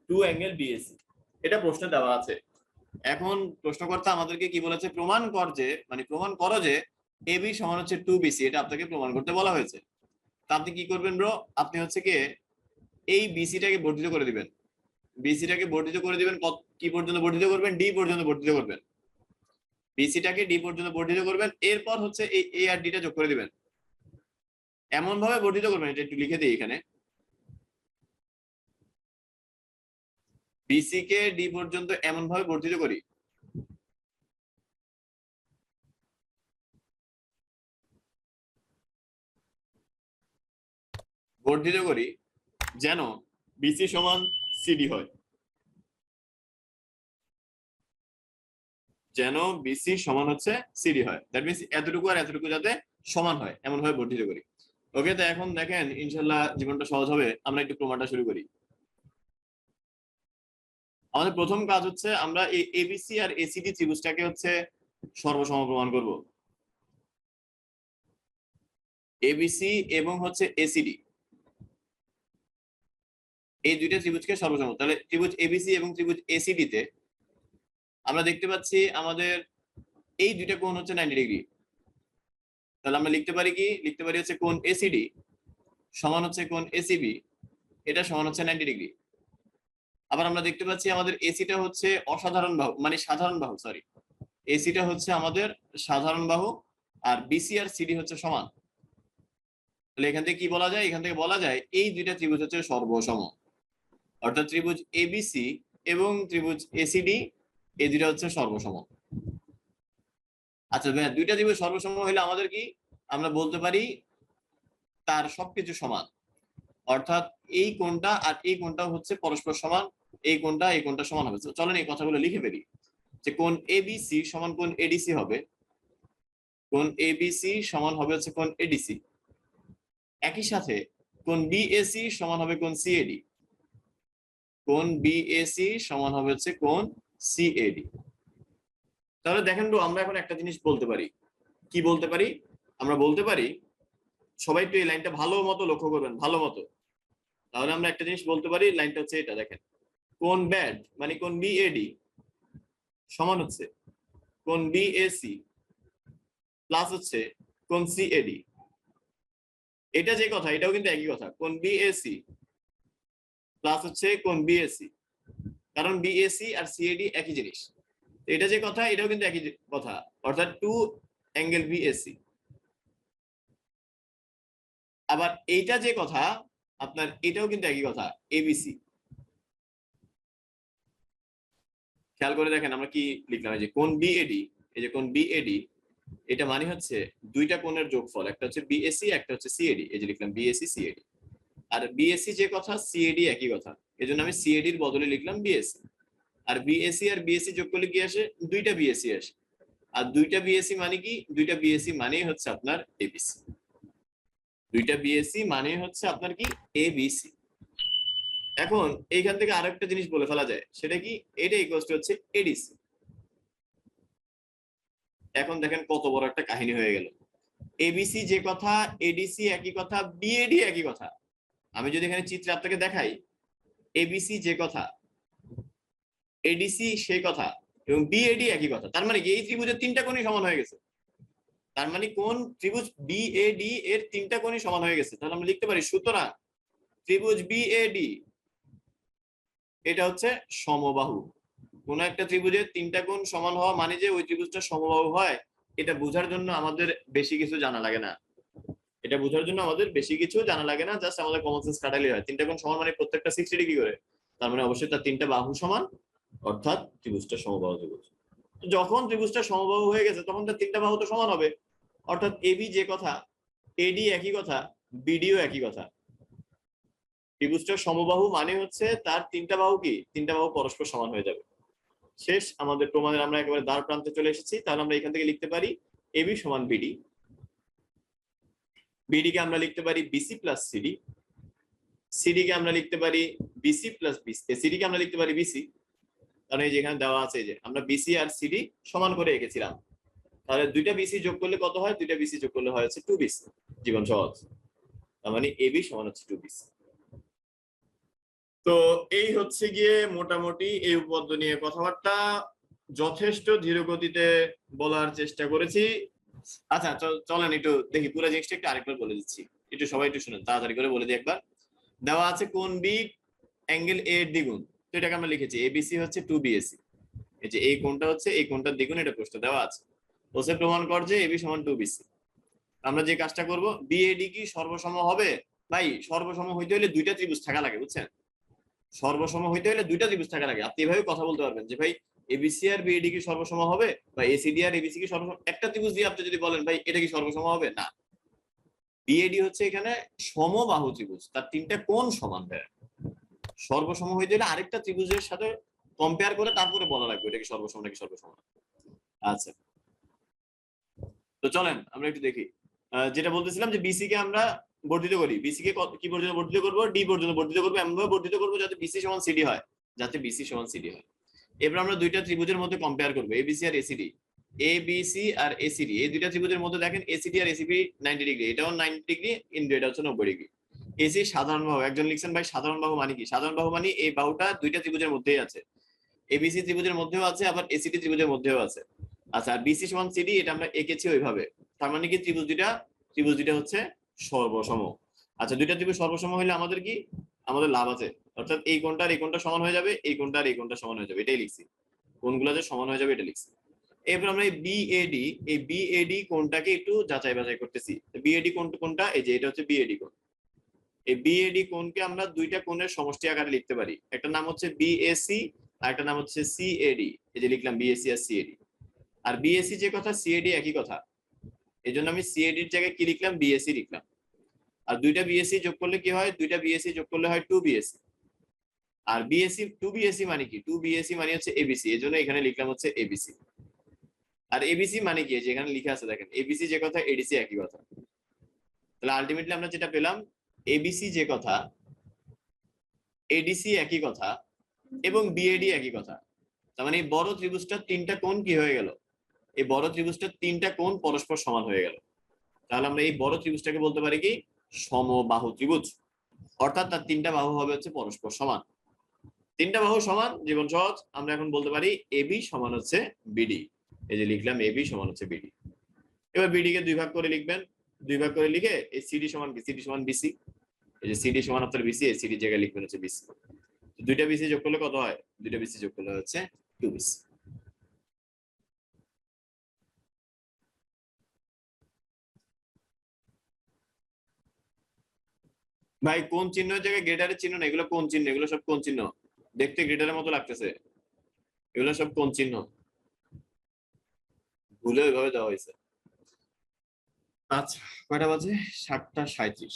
2 অ্যাঙ্গেল বিএসি, এটা প্রশ্নে দেওয়া আছে। এখন প্রশ্নকর্তা আমাদেরকে কি বলেছে, প্রমাণ কর যে, মানে প্রমাণ করো যে এবি সমান হচ্ছে 2BC, এটা আপনাকে প্রমাণ করতে বলা হয়েছে। তা আপনি কি করবেন ব্রো, আপনি হচ্ছে কি এই বিসিটাকে বর্ধিত করে দিবেন, বিসিটাকে বর্ধিত করে দিবেন, কি পর্যন্ত বর্ধিত করবেন, ডি পর্যন্ত বর্ধিত করবেন, বিসিটাকে ডি পর্যন্ত বর্ধিত করবেন, এরপর হচ্ছে এই এ আর ডিটা যোগ করে দিবেন। এমন ভাবে বর্ধিত করবেন, এটা একটু লিখে দিই এখানে, বিসি কে ডি পর্যন্ত এমন ভাবে বর্ধিত করি বর্ধিত করি যেন বিসি সমান সিডি হয়, যেন বিসি সমান হচ্ছে সিডি হয়। দ্যাট মিনস এতটুকু আর এতটুকু যাতে সমান হয় এমন ভাবে বর্ধিত করি। ওকে, তো এখন দেখেন ইনশাল্লাহ জীবনটা সহজ হবে। আমরা একটু প্রমাণটা শুরু করি। আমাদের প্রথম কাজ হচ্ছে আমরা এই এবিসি আর এসিডি ত্রিভুজটাকে হচ্ছে সর্বসম প্রমাণ করব। এবিসি এবং হচ্ছে এসিডি, এই দুইটা ত্রিভুজকে সর্বসম, তাহলে ত্রিভুজ এবিসি এবং ত্রিভুজ এসিডি তে আমরা দেখতে পাচ্ছি আমাদের এই দুইটা কোণ হচ্ছে 90 ডিগ্রি। তাহলে আমরা লিখতে পারি কি, লিখতে পারি হচ্ছে কোণ এসিডি সমান হচ্ছে কোণ এসিবি, এটা সমান হচ্ছে 90 ডিগ্রি। আবার আমরা দেখতে পাচ্ছি আমাদের এসিটা হচ্ছে অসাধারণ বাহু, মানে সাধারণ বাহু, সরি, এসিটা হচ্ছে আমাদের সাধারণ বাহু, আর বিসি আর সিডি হচ্ছে সমান। তাহলে এখান থেকে কি বলা যায়, এখান থেকে বলা যায় এই দুইটা ত্রিভুজ হচ্ছে সর্বসম, অর্থাৎ ত্রিভুজ এবিসি এবং ত্রিভুজ এসিডি এই দুইটা হচ্ছে সর্বসম। আচ্ছা ভাই, দুইটা ত্রিভুজ সর্বসম হলে আমাদের কি, আমরা বলতে পারি তার সবকিছু সমান, অর্থাৎ এই কোণটা আর এই কোণটা হচ্ছে পরস্পর সমান, এই কোণটা সমান হবে। চলেন এই কথাগুলো লিখে ফেলি, যে কোণ এবিসি সমান কোণ এডিসি হবে, কোণ এবিসি সমান হবে হচ্ছে কোণ এডিসি, একই সাথে কোণ বিএসি সমান হবে কোণ সিএডি, কোণ বিএসি সমান হবে হচ্ছে কোণ সিএডি। তাহলে দেখেন তো আমরা এখন একটা জিনিস বলতে পারি, কি বলতে পারি, আমরা বলতে পারি, সবাই একটু এই লাইনটা ভালো মতো লক্ষ্য করবেন, ভালো মতো। তাহলে আমরা একটা জিনিস বলতে পারি, লাইনটা হচ্ছে এটা, দেখেন, কোণ ব্যাড মানে কোণ বিএডি সমান হচ্ছে কোণ বিএসি প্লাস হচ্ছে কোণ সিএডি। এটা যে কথা, এটাও কিন্তু একই কথা, কোণ বিএসি প্লাস হচ্ছে কোণ বিএসি, কারণ বিএসি আর সিএডি একই জিনিস। এটা যে কথা, এটাও কিন্তু একই কথা, অর্থাৎ 2 অ্যাঙ্গেল বিএসি। আবার এইটা যে কথা আপনার, এটাও কিন্তু একই কথা, এবিসি। খেয়াল করে দেখেন আমরা কি লিখলাম, এই যে কোণ বিএডি, এই যে কোণ বিএডি, এটা মানে হচ্ছে দুইটা কোণের যোগফল, একটা হচ্ছে বিএসি একটা হচ্ছে সিএডি, এই যে লিখলাম বিএসি সিএডি। আর বিএসি যে কথা, সিএডি একই কথা, এজন্য আমি সিএডি এর বদলে লিখলাম বিএসি। আর বিএসি যোগ করলে কি আসে, দুইটা বিএসি আসে। আর দুইটা বিএসি মানে কি, দুইটা বিএসি মানেই হচ্ছে আপনার এবিসি, দুইটা বিএসি মানে হচ্ছে আপনার কি এবিসি। এখন এইখান থেকে আরেকটা জিনিস বলে ফেলা যায়, সেটা কি, এটা ইকুয়াল টু হচ্ছে এডিসি। এখন দেখেন কত বড় একটা কাহিনী হয়ে গেল, এবিসি যে কথা, এডিসি একই কথা, বিএডি একই কথা। আমি যদি এখানে চিত্রে আপনাকে দেখাই, এবিসি যে কথা, এডিসি সেই কথা, এবং বিএডি একই কথা, তার মানে কি এই ত্রিভুজের তিনটা কোণই সমান হয়ে গেছে। তার মানে কোন ত্রিভুজ বিএডি এর তিনটা কোণই সমান হয়ে গেছে। তাহলে আমরা লিখতে পারি, সুতরাং ত্রিভুজ বিএডি এটা হচ্ছে সমবাহু। কোন একটা ত্রিভুজের তিনটা কোণ সমান হওয়া মানে যে ওই ত্রিভুজটা সমবাহু হয়, এটা বোঝার জন্য আমাদের বেশি কিছু জানা লাগে না, এটা বোঝার জন্য আমাদের বেশি কিছু জানা লাগে না, জাস্ট আমাদের কমন সেন্স খাটালেই হয়। তিনটা কোণ সমান মানে প্রত্যেকটা 60 ডিগ্রি করে, তার মানে অবশ্যই তার তিনটা বাহু সমান, অর্থাৎ ত্রিভুজটা সমবাহু ত্রিভুজ। যখন ত্রিভুজটা সমবাহু হয়ে গেছে তখন তার তিনটা বাহু তো সমান হবে, অর্থাৎ এবি যে কথা, এডি একই কথা, বিডিও একই কথা। ত্রিভুজটা সমবাহু মানে হচ্ছে তার তিনটা বাহু কি, তিনটা বাহু পরস্পর সমান হয়ে যাবে। শেষ আমাদের প্রমাণের আমরা একেবারে দ্বার প্রান্তে চলে এসেছি। তাহলে আমরা এখান থেকে লিখতে পারি এবি সমান বিডি, বিডি কে আমরা লিখতে পারি বিসি প্লাস সিডি, সিডি কে আমরা লিখতে পারি বিসি প্লাস বিসি, সিডি কে আমরা লিখতে পারি বিসি। কারণ এই যেখানে দেওয়া আছে যে আমরা বিসি আর সিডি সমান করে রেখেছিলাম, তাহলে দুইটা বিসি যোগ করলে কত হয়, দুইটা বিসি যোগ করলে হয় হচ্ছে 2 বিসি। জীবন সহজ। তার মানে এবি সমান হচ্ছে 2 বিসি। তো এই হচ্ছে গিয়ে মোটামুটি এই উপপাদ্য নিয়ে কথাবার্তা, যথেষ্ট ধীর গতিতে বলার চেষ্টা করেছি। আচ্ছা চলেন একটু দেখি পুরো জিনিসটা একটু আরেকবার বলে দিচ্ছি, একটু সবাই একটু শুনেন, তাড়াতাড়ি করে বলে দিই একবার। দেওয়া আছে কোণ বি অ্যাঙ্গেল এ এর দ্বিগুণ, তো এটাকে আমরা লিখেছি এবিসি হচ্ছে 2 বিএসি। এই যে এই কোণটা হচ্ছে এই কোণটার দ্বিগুণ, এটা প্রশ্ন দেওয়া আছে। ওসে প্রমাণ কর যে এবি সমান 2 বিসি। আমরা যে কাজটা করব, বিএডি কি সর্বসম হবে? ভাই সর্বসম হইতে হলে দুইটা ত্রিভুজ থাকা লাগে, বুঝছেন? সর্বসম হইতে হলে দুইটা ত্রিভুজ থাকা লাগে। আপনি এভাবে কথা বলতে পারবেন যে ভাই এবিসি আর বিএডি কি সর্বসম হবে, বা এসিডি আর এবিসি কি সর্বসম, একটা ত্রিভুজ দিয়ে আপনি যদি বলেন ভাই এটা কি সর্বসম হবে, না। বিএডি হচ্ছে এখানে সমবাহু ত্রিভুজ, তার তিনটা কোণ সমান হয়। সর্বসম হইতে হলে আরেকটা ত্রিভুজের সাথে কম্পেয়ার করে তারপরে বলা লাগবে এটা কি সর্বসম নাকি সর্বসম। আচ্ছা তো চলেন আমরা একটু দেখি। যেটা বলতেছিলাম যে বিসি কে আমরা বর্ধিত করি, বিসি কে কি পর্যন্ত বর্ধিত করবো, ডি পর্যন্ত বর্ধিত করবো, এমন ভাবে বর্ধিত করবো যাতে বিসি সমান সিডি হয়, যাতে বিসি সমান সিডি হয়। এবার আমরা দুইটা ত্রিভুজের মধ্যে কম্পেয়ার করবো, এবিসি আর এসিডি। এবিসি আর এসিডি এই দুইটা ত্রিভুজের মধ্যে দেখেন এসিডি আর এসিবি 90 ডিগ্রি, এটাও 90 ডিগ্রি, কিন্তু এটা হচ্ছে 90 ডিগ্রি। এসি সাধারণ বাহু, একজন লিখছেন ভাই সাধারণ বাহু মানে কি? সাধারণ বাহু মানে এই বাহুটা দুইটা ত্রিভুজের মধ্যেই আছে, এবিসি ত্রিভুজের মধ্যেও আছে, আবার এসিডি ত্রিভুজের মধ্যেও আছে। আচ্ছা আর বিসি সমান সিডি এটা আমরা এঁকেছি ওইভাবে, তার মানে কি ত্রিভুজ দুইটা হচ্ছে সর্বসম। আচ্ছা দুইটা ত্রিভুজ সর্বসম হলে আমাদের কি, আমাদের লাভ আছে, অর্থাৎ এই কোণটা আর এই কোণটা সমান হয়ে যাবে, এই কোণটা আর এই কোণটা সমান হয়ে যাবে, এটাই লিখছি। কোণগুলো যে সমান হয়ে যাবে এটা লিখছি। এরপর আমরা এই বিএডি, এই বিএডি কোণটাকে একটু যাচাই বাছাই করতেছি। বিএডি কোণটা এই যে এটা হচ্ছে বিএডি কোণ। এই বিএডি কোণকে আমরা দুইটা কোণের সমষ্টি আকারে লিখতে পারি, একটা নাম হচ্ছে বিএসি আর একটা নাম হচ্ছে সিএডি। এই যে লিখলাম বিএসি আর সিএডি, আর বিএসি যে কথা সিএডি একই কথা, এই জন্য আমি সিএডি এর জায়গায় কি লিখলাম, বিএসি লিখলাম। আর দুইটা বিএসি যোগ করলে কি হয়, দুইটা বিএসি যোগ করলে হয় 2 বিএসি। আর বিএসি 2 বিএসি মানে কি, 2 বিএসি মানে হচ্ছে এবিসি, এই জন্য এখানে লিখলাম হচ্ছে এবিসি। আর এবিসি মানে কি, যে এখানে লিখা আছে দেখেন এবিসি যে কথা এডিসি একই কথা। তাহলে আলটিমেটলি আমরা যেটা পেলাম, এবিসি যে কথা, এডিসি একই কথা, এবং বিএডি একই কথা। তার মানে এই বড় ত্রিভুজটার তিনটা কোণ কি হয়ে গেল, এই বড় ত্রিভুজটার তিনটা কোণ পরস্পর সমান হয়ে গেল। তাহলে আমরা এই বড় ত্রিভুজটাকে বলতে পারি কি, সমবাহু ত্রিভুজ, অর্থাৎ তার তিনটা বাহু হবে হচ্ছে পরস্পর সমান। তিনটা বাহু সমান, জীবন সহজ। আমরা এখন বলতে পারি এবি সমান হচ্ছে বিডি। এই যে লিখলাম এবি সমান হচ্ছে বিডি। এবার বিডি কে দুই ভাগ করে লিখবেন, দুই ভাগ করে লিখে এই সিডি সমান কি, সিডি সমান বিসি। এই যে সিডি সমান আপনার বিসি, এই সিডি জায়গায় লিখবেন হচ্ছে বিসি। দুইটা বিসি যোগ করলে কত হয়, দুইটা বিসি যোগ করলে হচ্ছে 2 বিসি। ভাই কোন চিহ্নের জায়গায় গ্রেটারের চিহ্ন না, এগুলো কোন চিহ্ন, এগুলো সব কোন চিহ্ন, দেখতে গ্রেটারের মতো লাগতেছে, এগুলো সব কোন চিহ্ন, ভুলে ওইভাবে দেওয়া হয়েছে। আচ্ছা কয়টা বাজে, 7টা 37।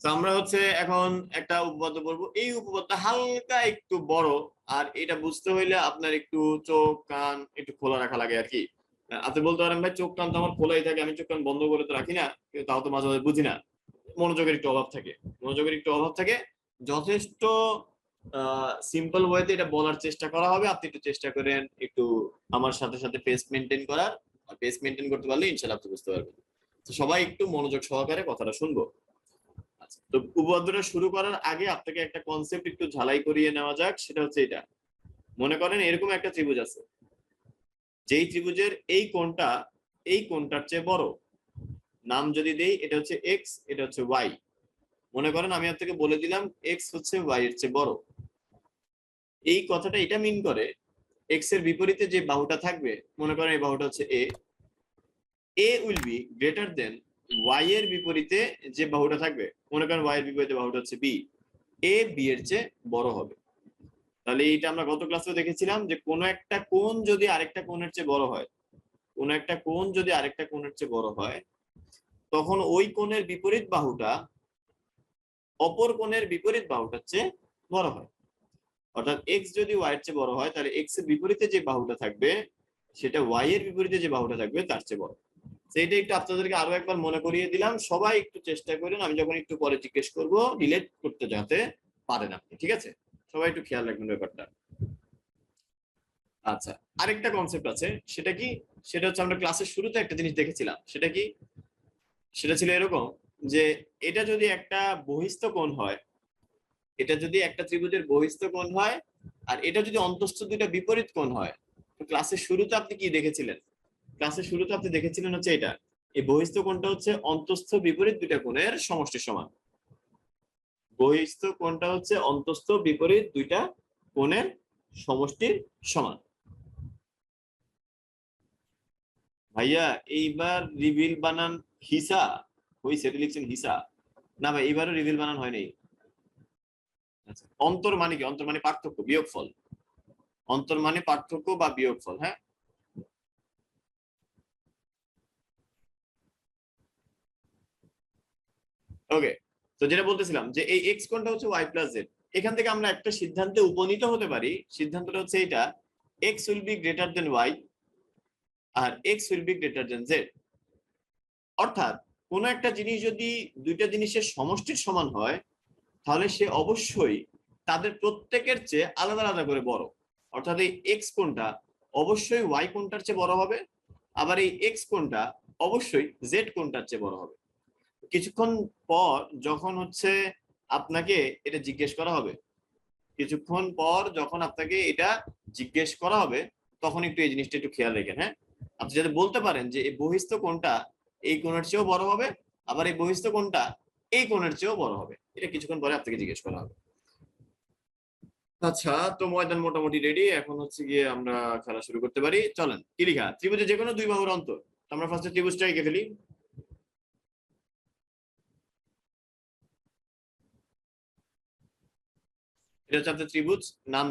তো আমরা হচ্ছে এখন একটা উপপাদ্য পড়বো। এই উপপাদ্যটা হালকা একটু বড়, আর এটা বুঝতে হইলে আপনার একটু চোখ কান একটু খোলা রাখা লাগে আর কি। আপনি বলতে পারেন ভাই চোখ কান তো আমার খোলাই থাকে, আমি চোখ কান বন্ধ করে তো রাখি না, কিন্তু তাও তো মাঝে মাঝে বুঝি না, মনোযোগের একটু অভাব থাকে, মনোযোগের একটু অভাব থাকে। যথেষ্ট সিম্পল ওয়েতে এটা বলার চেষ্টা করা হবে, আপনি একটু চেষ্টা করেন একটু আমার সাথে সাথে পেস মেনটেন করার, আর পেস মেনটেন করতে পারলে ইনশাআল্লাহ আপনি বুঝতে পারবেন। তো সবাই একটু মনোযোগ সহকারে কথাটা শুনবো। আচ্ছা, তো উপপাদ্যটা শুরু করার আগে আপনাকে একটা কনসেপ্ট একটু ঝালাই করিয়ে নেওয়া যাক, সেটা হচ্ছে এটা। মনে করেন এরকম একটা ত্রিভুজ আছে, যেই ত্রিভুজের এই কোণটা এই কোণটার চেয়ে বড়। নাম যদি দেই, এটা হচ্ছে এক্স, এটা হচ্ছে ওয়াই। মনে করেন আমি আপনাকে বলে দিলাম এক্স হচ্ছে ওয়াই এর চেয়ে বড়। এই কথাটা এটা মিন করে এক্স এর বিপরীতে যে বাহুটা থাকবে, মনে করেন এই বাহুটা হচ্ছে A, A will be greater than Y এর বিপরীতে যে বাহুটা থাকবে, মনে করেন ওয়াই এর বিপরীতে বাহুটা হচ্ছে বি, এ বি এর চেয়ে বড় হবে। তাহলে এইটা আমরা গত ক্লাসেও দেখেছিলাম যে কোনো একটা কোণ যদি আরেকটা কোণের চেয়ে বড় হয়, কোনো একটা কোণ যদি আরেকটা কোণের চেয়ে বড় হয়, তখন ওই কোণের বিপরীত বাহুটা অপর কোণের বিপরীত বাহুটার চেয়ে বড় হয়। অর্থাৎ এক্স যদি ওয়াই এর চেয়ে বড় হয়, তাহলে এক্স এর বিপরীতে যে বাহুটা থাকবে সেটা ওয়াই এর বিপরীতে যে বাহুটা থাকবে তার চেয়ে বড়। সেইটা একটু আপনাদেরকে আরো একবার মনে করিয়ে দিলাম। সবাই একটু চেষ্টা করেন, আমি যখন একটু পরে জিজ্ঞেস করব রিলেট করতে যাতে পারেন আপনি, ঠিক আছে? সবাই একটু খেয়াল রাখবেন ব্যাপারটা। আচ্ছা, আরেকটা কনসেপ্ট আছে, সেটা কি? সেটা হচ্ছে আমরা ক্লাসের শুরুতে একটা জিনিস দেখেছিলাম, সেটা কি? সেটা ছিল এরকম যে এটা যদি একটা বহিস্থ কোণ হয়, এটা যদি একটা ত্রিভুজের বহিস্থ কোণ হয়, আর এটা যদি অন্তস্থ দুইটা বিপরীত কোণ হয়, তো ক্লাসের শুরুতে আপনি কি দেখেছিলেন? ক্লাসের শুরুতে আপনি দেখেছিলেন হচ্ছে এটা, এই বহিস্থ কোণটা হচ্ছে অন্তস্থ বিপরীত দুইটা কোণের সমষ্টির সমান। বহিস্থ কোণটা হচ্ছে অন্তস্থ বিপরীত দুইটা কোণের সমষ্টির সমান। ভাইয়া এইবার রিভিল বানান হিসা হইছে, এটা লিখছেন হিসা না ভাই? এইবারও রিভিল বানান হয় নাই। আচ্ছা, অন্তর মানে কি? অন্তর মানে পার্থক্য, বিয়োগফল। অন্তর মানে পার্থক্য বা বিয়োগফল। হ্যাঁ, ওকে। তো যেটা বলতেছিলাম যে এই এক্স কোণটা হচ্ছে ওয়াই প্লাস জেড, এখান থেকে আমরা একটা সিদ্ধান্তে উপনীত হতে পারি। সিদ্ধান্তটা হচ্ছে এটা, x will be greater than y আর x will be greater than z. অর্থাৎ কোন একটা জিনিস যদি দুইটা জিনিসের সমষ্টির সমান হয়, তাহলে সে অবশ্যই তাদের প্রত্যেকের চেয়ে আলাদা আলাদা করে বড়। অর্থাৎ এই এক্স কোণটা অবশ্যই ওয়াই কোণটার চেয়ে বড় হবে, আবার এই এক্স কোণটা অবশ্যই জেড কোণটার চেয়ে বড় হবে। কিছুক্ষণ পর যখন হচ্ছে আপনাকে এটা জিজ্ঞেস করা হবে, কিছুক্ষণ পর যখন আপনাকে এটা জিজ্ঞেস করা হবে, তখন একটু এই জিনিসটা একটু খেয়াল রেখেন। হ্যাঁ, আপনি যাতে বলতে পারেন যে এই বহিস্থ কোণটা এই কোণের চেয়েও বড় হবে, আবার এই বহিস্থ কোণটা এই কোণের চেয়েও বড় হবে, এটা কিছুক্ষণ পরে আপনাকে জিজ্ঞেস করা হবে। আচ্ছা, তো ময়দান মোটামুটি রেডি, এখন হচ্ছে গিয়ে আমরা খেলা শুরু করতে পারি। চলেন, কি লিখা? ত্রিভুজে যে কোনো দুই বাহুর অন্তর। আমরা ফার্স্টে ত্রিভুজটা এঁকে ফেলি। এটা হচ্ছে আপনার ত্রিভুজ, নাম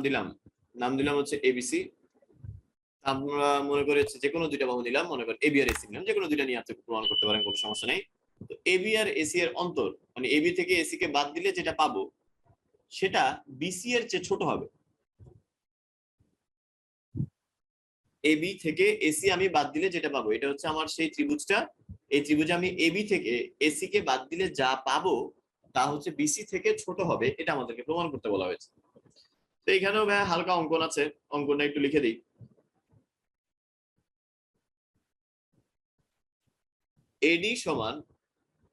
দিলাম হচ্ছে এবিসি। আমরা মনে করি হচ্ছে যে কোনো দুইটা বাহু নিলাম, মনে করি এবি আর এসি নিলাম, যে কোনো দুইটা নিয়ে আপনি প্রমাণ করতে পারেন, কোনো সমস্যা নেই। তো এবি আর এসি এর অন্তর, মানে এবি থেকে এসি কে বাদ দিলে যেটা পাবো সেটা বিসি এর চেয়ে ছোট হবে। এবি থেকে এসি আমি বাদ দিলে যেটা পাবো, এটা হচ্ছে আমার সেই ত্রিভুজটা। এই ত্রিভুজে আমি এবি থেকে এসি কে বাদ দিলে যা পাবো তা হচ্ছে বিসি থেকে ছোট হবে, এটা আমাদেরকে প্রমাণ করতে বলা হয়েছে। তো এখানেও ভাই হালকা অঙ্কন আছে, অঙ্কনটা একটু লিখে দিই। এডি সমান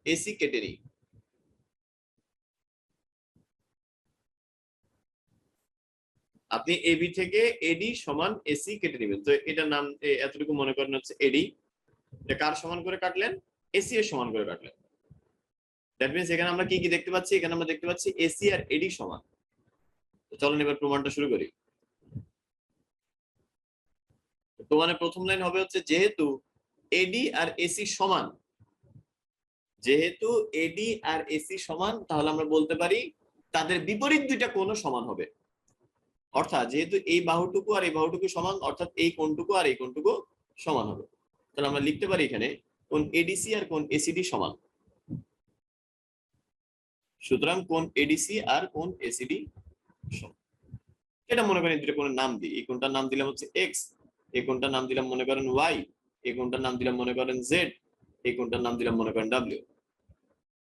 এসি কেটে নিই। আপনি এবি থেকে এডি সমান এসি কেটে নেবেন। তো এটার নাম এতটুকু মনে করেন হচ্ছে এডি। এটা কার সমান করে কাটলেন? এসি এর সমান করে কাটলেন। দ্যাট মিনস এখানে আমরা কি কি দেখতে পাচ্ছি? এখানে আমরা দেখতে পাচ্ছি এসি আর এডি সমান। তো চলুন এবার প্রমাণটা শুরু করি। প্রমাণের প্রথম লাইন হবে হচ্ছে যেহেতু এডি আর এসি সমান, যেহেতু এডি আর এসি সমান, তাহলে আমরা বলতে পারি তাদের বিপরীত দুইটা কোণও সমান হবে। অর্থাৎ যেহেতু এই বাহুটুকু আর এই বাহুটুকু সমান, অর্থাৎ এই কোণটুকু আর এই কোণটুকু সমান হবে। তাহলে আমরা লিখতে পারি এখানে কোণ এডিসি আর কোণ এসিডি সমান। সুতরাং কোণ এডিসি আর কোণ এসিডি সমান। এটা মনে করেন দুটো কোণের নাম দিই। এই কোণটার নাম দিলাম হচ্ছে এক্স, এই কোণটার নাম দিলাম মনে করেন ওয়াই, এই কোণটার নাম দিলাম মনে করেন জেড, এই কোণটার নাম দিলাম মনে করেন ডাব্লিউ,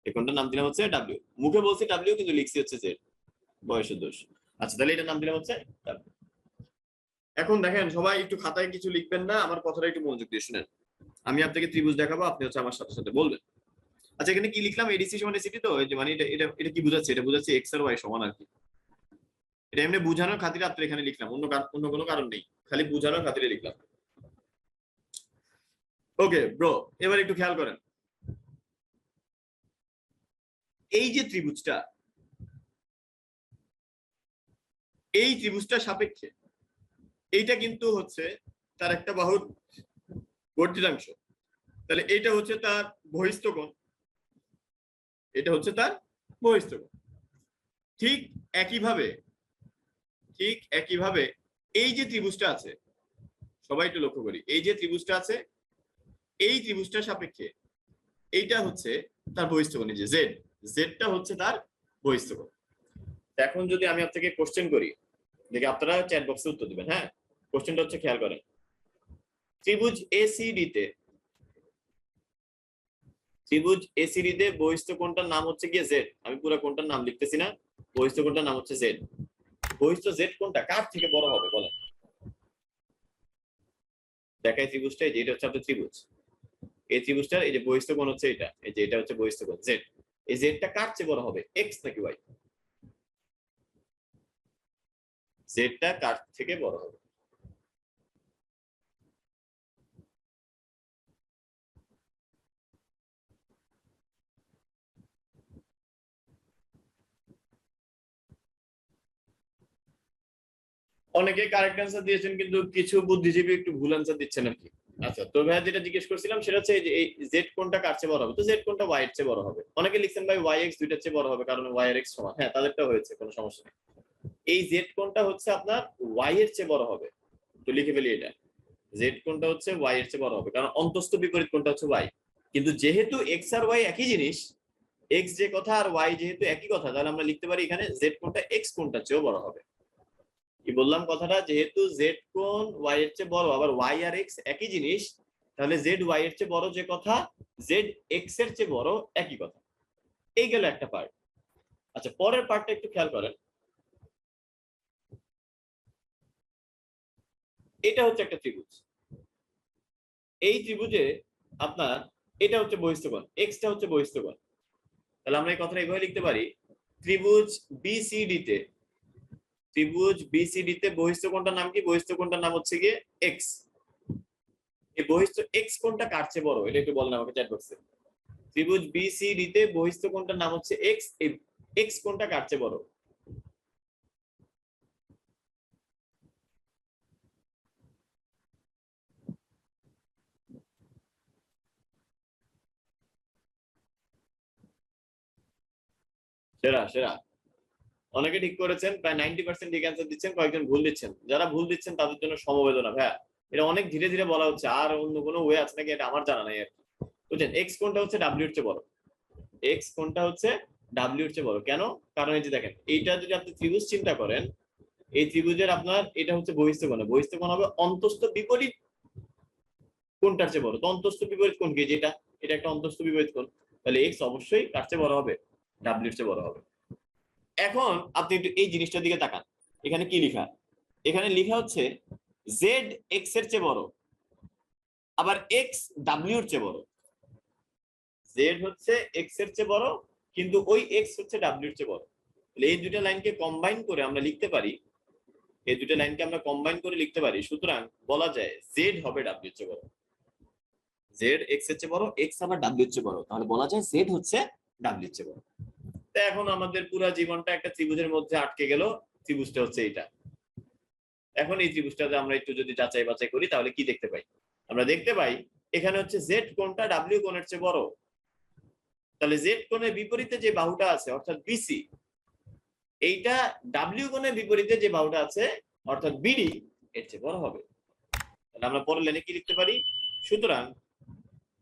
এই কোণটার নাম দিলাম হচ্ছে ডাব্লিউ। মুখে বলছি ডাব্লিউ কিন্তু লিখছি হচ্ছে জেড, বয়সের দোষ। আচ্ছা, তাহলে এটার নাম দিলাম হচ্ছে ডাব্লিউ। এখন দেখেন সবাই একটু খাতায় কিছু লিখবেন না, আমার কথাটা একটু মনোযোগ দিয়ে শুনেন। আমি আপনাকে ত্রিভুজ দেখাবো, আপনি হচ্ছে আমার সাথে সাথে বলবেন। আচ্ছা, এখানে কি লিখলাম? এডিসি সমান এসিডি। তো এই যে মানে এটা এটা এটা কি বোঝাচ্ছে? এটা বোঝাচ্ছে এক্স আর ওয়াই সমান আর কি। এটা এমনি বোঝানোর খাতিরে আপনি এখানে লিখলাম, অন্য কোনো কারণ নেই, খালি বোঝানোর খাতিরে লিখলাম। ওকে ব্রো, এবার একটু খেয়াল করেন। এই যে ত্রিভুজটা, এই ত্রিভুজটা সাপেক্ষে এইটা কিন্তু হচ্ছে তার একটা বাহুর বর্ধিতাংশ, তাহলে এটা হচ্ছে তার বহিস্থ কোণ, এটা হচ্ছে তার বহিস্থ কোণ। ঠিক একইভাবে এই যে ত্রিভুজটা আছে, সবাই একটু লক্ষ্য করি, এই যে ত্রিভুজটা আছে এই ত্রিভুজটার সাপেক্ষে এইটা হচ্ছে তার বহিস্থ কোণ, যে জেড, জেডটা হচ্ছে তার বহিস্থ কোণ। এখন যদি আমি আপনাকে কোশ্চেন করি, দেখে আপনারা চ্যাট বক্সে উত্তর দিবেন। হ্যাঁ, কোশ্চেনটা হচ্ছে, খেয়াল করেন, ত্রিভুজ এসিডি তে বহিস্থ কোণটার নাম হচ্ছে গিয়ে জেড। আমি পুরো কোণটার নাম লিখতেছি না, বহিস্থ কোণটার নাম হচ্ছে জেড। বহিস্থ জেড কোণটা কার থেকে বড় হবে বলেন? দেখাই ত্রিভুজটা, এই যে এটা হচ্ছে আপনার ত্রিভুজ, এই ত্রিভুজটার এই যে বহিস্থ কোণ হচ্ছে এটা, এই যে এটা হচ্ছে বহিস্থ কোণ জেড। এই জেডটা কার চেয়ে বড় হবে, এক্স নাকি ওয়াই? জেডটা কার থেকে বড় হবে? অনেকে কারেক্ট অ্যান্সার দিয়েছেন, কিন্তু কিছু বুদ্ধিজীবী একটু ভুল অ্যান্সার দিচ্ছেন আর কি। আচ্ছা, তো ভাইয়া যেটা জিজ্ঞেস করছিলাম সেটা হচ্ছে যে এই জেড কোণটা কার চেয়ে বড় হবে, তো জেড কোণটা ওয়াই এর চেয়ে বড় হবে। অনেকে লিখছেন ভাই ওয়াই এক্স দুইটার চেয়ে বড় হবে, কারণ ওয়াই এর এক্স সমান। হ্যাঁ, তাদেরটা হয়েছে, কোনো সমস্যা নেই। এই জেড কোণটা হচ্ছে আপনার ওয়াই এর চেয়ে বড় হবে, তো লিখে ফেলি এটা, জেড কোণটা হচ্ছে ওয়াই এর চেয়ে বড় হবে, কারণ অন্তস্থ বিপরীত কোণটা হচ্ছে ওয়াই। কিন্তু যেহেতু এক্স আর ওয়াই একই জিনিস, এক্স যে কথা আর ওয়াই যেহেতু একই কথা, তাহলে আমরা লিখতে পারি এখানে জেড কোণটা এক্স কোণটার চেয়েও বড় হবে। কি বললাম কথাটা, যেহেতু জেড কোণ ওয়াই এর চেয়ে বড়, আবার ওয়াই আর এক্স একই জিনিস, তাহলে জেড ওয়াই এর চেয়ে বড় যে কথা, জেড এক্স এর চেয়ে বড় একই কথা। এই গেল একটা পার্ট। আচ্ছা, পরের পার্টটা একটু খেয়াল করেন। এটা হচ্ছে একটা ত্রিভুজ, এই ত্রিভুজে আপনার এটা হচ্ছে বহিস্থ কোণ, এক্সটা হচ্ছে বহিস্থ কোণ। তাহলে আমরা এই কথাটা এইভাবে লিখতে পারি, ত্রিভুজ বিসিডি তে বহিস্থ কোণটার নাম কি? বহিস্থ কোণটার নাম হচ্ছে গিয়ে এক্স। এই বহিস্থ এক্স কোণটা কার চেয়ে বড়, এটা একটু বলেন আমাকে চ্যাট বক্সে। ত্রিভুজ বিসিডি তে বহিস্থ কোণটার নাম হচ্ছে এক্স, এই এক্স কোণটা কার চেয়ে বড়? সেরা সেরা, অনেকে ঠিক করেছেন, প্রায় 90% ঠিক অ্যান্সার দিচ্ছেন, কয়েকজন ভুল দিচ্ছেন। যারা ভুল দিচ্ছেন তাদের জন্য সমবেদনা ভাইয়া, এটা অনেক ধীরে ধীরে বলা হচ্ছে, আর অন্য কোনো ওয়ে আছে নাকি এটা আমার জানা নাই আর কি। বুঝছেন, এক্স কোণটা হচ্ছে ডাব্লিউ এর চেয়ে বড়, এক্স কোণটা হচ্ছে ডাব্লিউ এর চেয়ে বড়। কেন? কারণ এই যে দেখেন, এইটা যদি আপনি ত্রিভুজ চিন্তা করেন, এই ত্রিভুজের আপনার এটা হচ্ছে বহিস্থ কোণ, বহিস্থ কোণ হবে অন্তস্থ বিপরীত কোণটার চেয়ে বড়। তো অন্তস্থ বিপরীত কোণ কি, যেটা এটা একটা অন্তস্থ বিপরীত কোণ, তাহলে এক্স অবশ্যই কার চেয়ে বড় হবে, ডাব্লিউ এর চেয়ে বড় হবে। এখন আপনি একটু এই জিনিসটার দিকে তাকান, এখানে কি লেখা? এখানে লেখা হচ্ছে জেড এক্স এর চেয়ে বড়, আবার এক্স ডাব্লিউ এর চেয়ে বড়। জেড হচ্ছে এক্স এর চেয়ে বড়, কিন্তু ওই এক্স হচ্ছে ডাব্লিউ এর চেয়ে বড়। তাহলে এই দুটো লাইনকে কম্বাইন করে আমরা লিখতে পারি, এই দুটো লাইনকে আমরা কম্বাইন করে লিখতে পারি, সুতরাং বলা যায় জেড হবে ডাব্লিউ এর চেয়ে বড়। জেড এক্স এর চেয়ে বড়, এক্স আবার ডাব্লিউ এর চেয়ে বড়, তাহলে বলা যায় জেড হচ্ছে ডাব্লিউ এর চেয়ে বড়। তো এখন আমাদের পুরো জীবনটা একটা ত্রিভুজের মধ্যে আটকে গেল, ত্রিভুজটা হচ্ছে এইটা। এখন এই ত্রিভুজটাতে আমরা একটু যদি যাচাই বাছাই করি, তাহলে কি দেখতে পাই? আমরা দেখতে পাই এখানে হচ্ছে জেড কোণটা ডাব্লিউ কোণের চেয়ে বড়, তাহলে জেড কোণের বিপরীতে যে বাহুটা আছে অর্থাৎ বিসি, এইটা ডাব্লিউ কোণের বিপরীতে যে বাহুটা আছে অর্থাৎ বিডি, এর চেয়ে বড় হবে। তাহলে আমরা পরের লাইনে কি লিখতে পারি? সুতরাং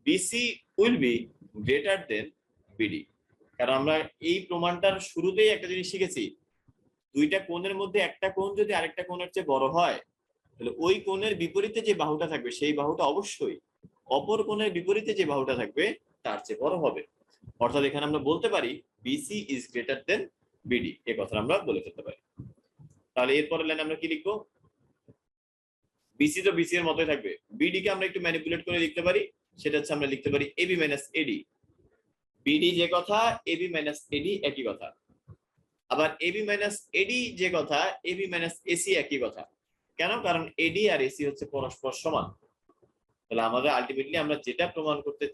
BC will be greater than BD. কারণ আমরা এই প্রমাণটার শুরুতেই একটা জিনিস শিখেছি, দুইটা কোণের মধ্যে একটা কোণ যদি আরেকটা কোণের চেয়ে বড় হয়, তাহলে ওই কোণের বিপরীতে যে বাহুটা থাকবে সেই বাহুটা অবশ্যই অপর কোণের বিপরীতে যে বাহুটা থাকবে তার চেয়ে বড় হবে। অর্থাৎ এখানে আমরা বলতে পারি BC is greater than BD, এই কথা আমরা বলে ফেলতে পারি। তাহলে এরপরের লাইনে আমরা কি লিখবো? বিসি তো বিসি এর মতোই থাকবে, বিডি কে আমরা একটু ম্যানিপুলেট করে লিখতে পারি, সেটা হচ্ছে আমরা লিখতে পারি এবি মাইনাস এডি। বিডি যে কথা, এবি মাইনাস এডি একই কথা। আবার এবি মাইনাস এডি যে কথা, এবি মাইনাস এসি একই কথা। কেন? কারণ এডি আর এসি হচ্ছে পরস্পর সমান। তাহলে আমাদের আলটিমেটলি আমরা যেটা প্রমাণ করতে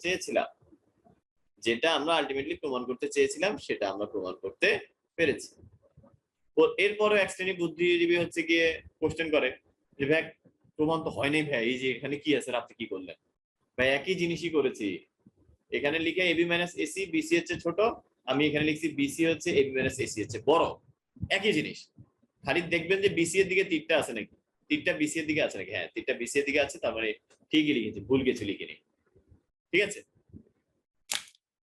চেয়েছিলাম, সেটা আমরা প্রমাণ করতে পেরেছি। এরপরে এক শ্রেণী বুদ্ধিজীবী হচ্ছে গিয়ে কোশ্চেন করে যে ভাই প্রমাণ তো হয়নি ভাই, এই যে এখানে কি আছে আপনি কি করলেন? ভাই একই জিনিসই করেছি, এখানে লিখে এবি মাইনাস এসি বিসি হচ্ছে ছোট, আমি এখানে লিখছি বিসি হচ্ছে এবি মাইনাস এসি হচ্ছে বড়, একই জিনিস। খালি দেখবেন যে বিসি এর দিকে তীরটা আছে নাকি, তীরটা বিসি এর দিকে আছে নাকি, হ্যাঁ তীরটা বিসি এর দিকে আছে, তার মানে ঠিকই লিখেছি, ভুল কিছু লিখিনি। ঠিক আছে,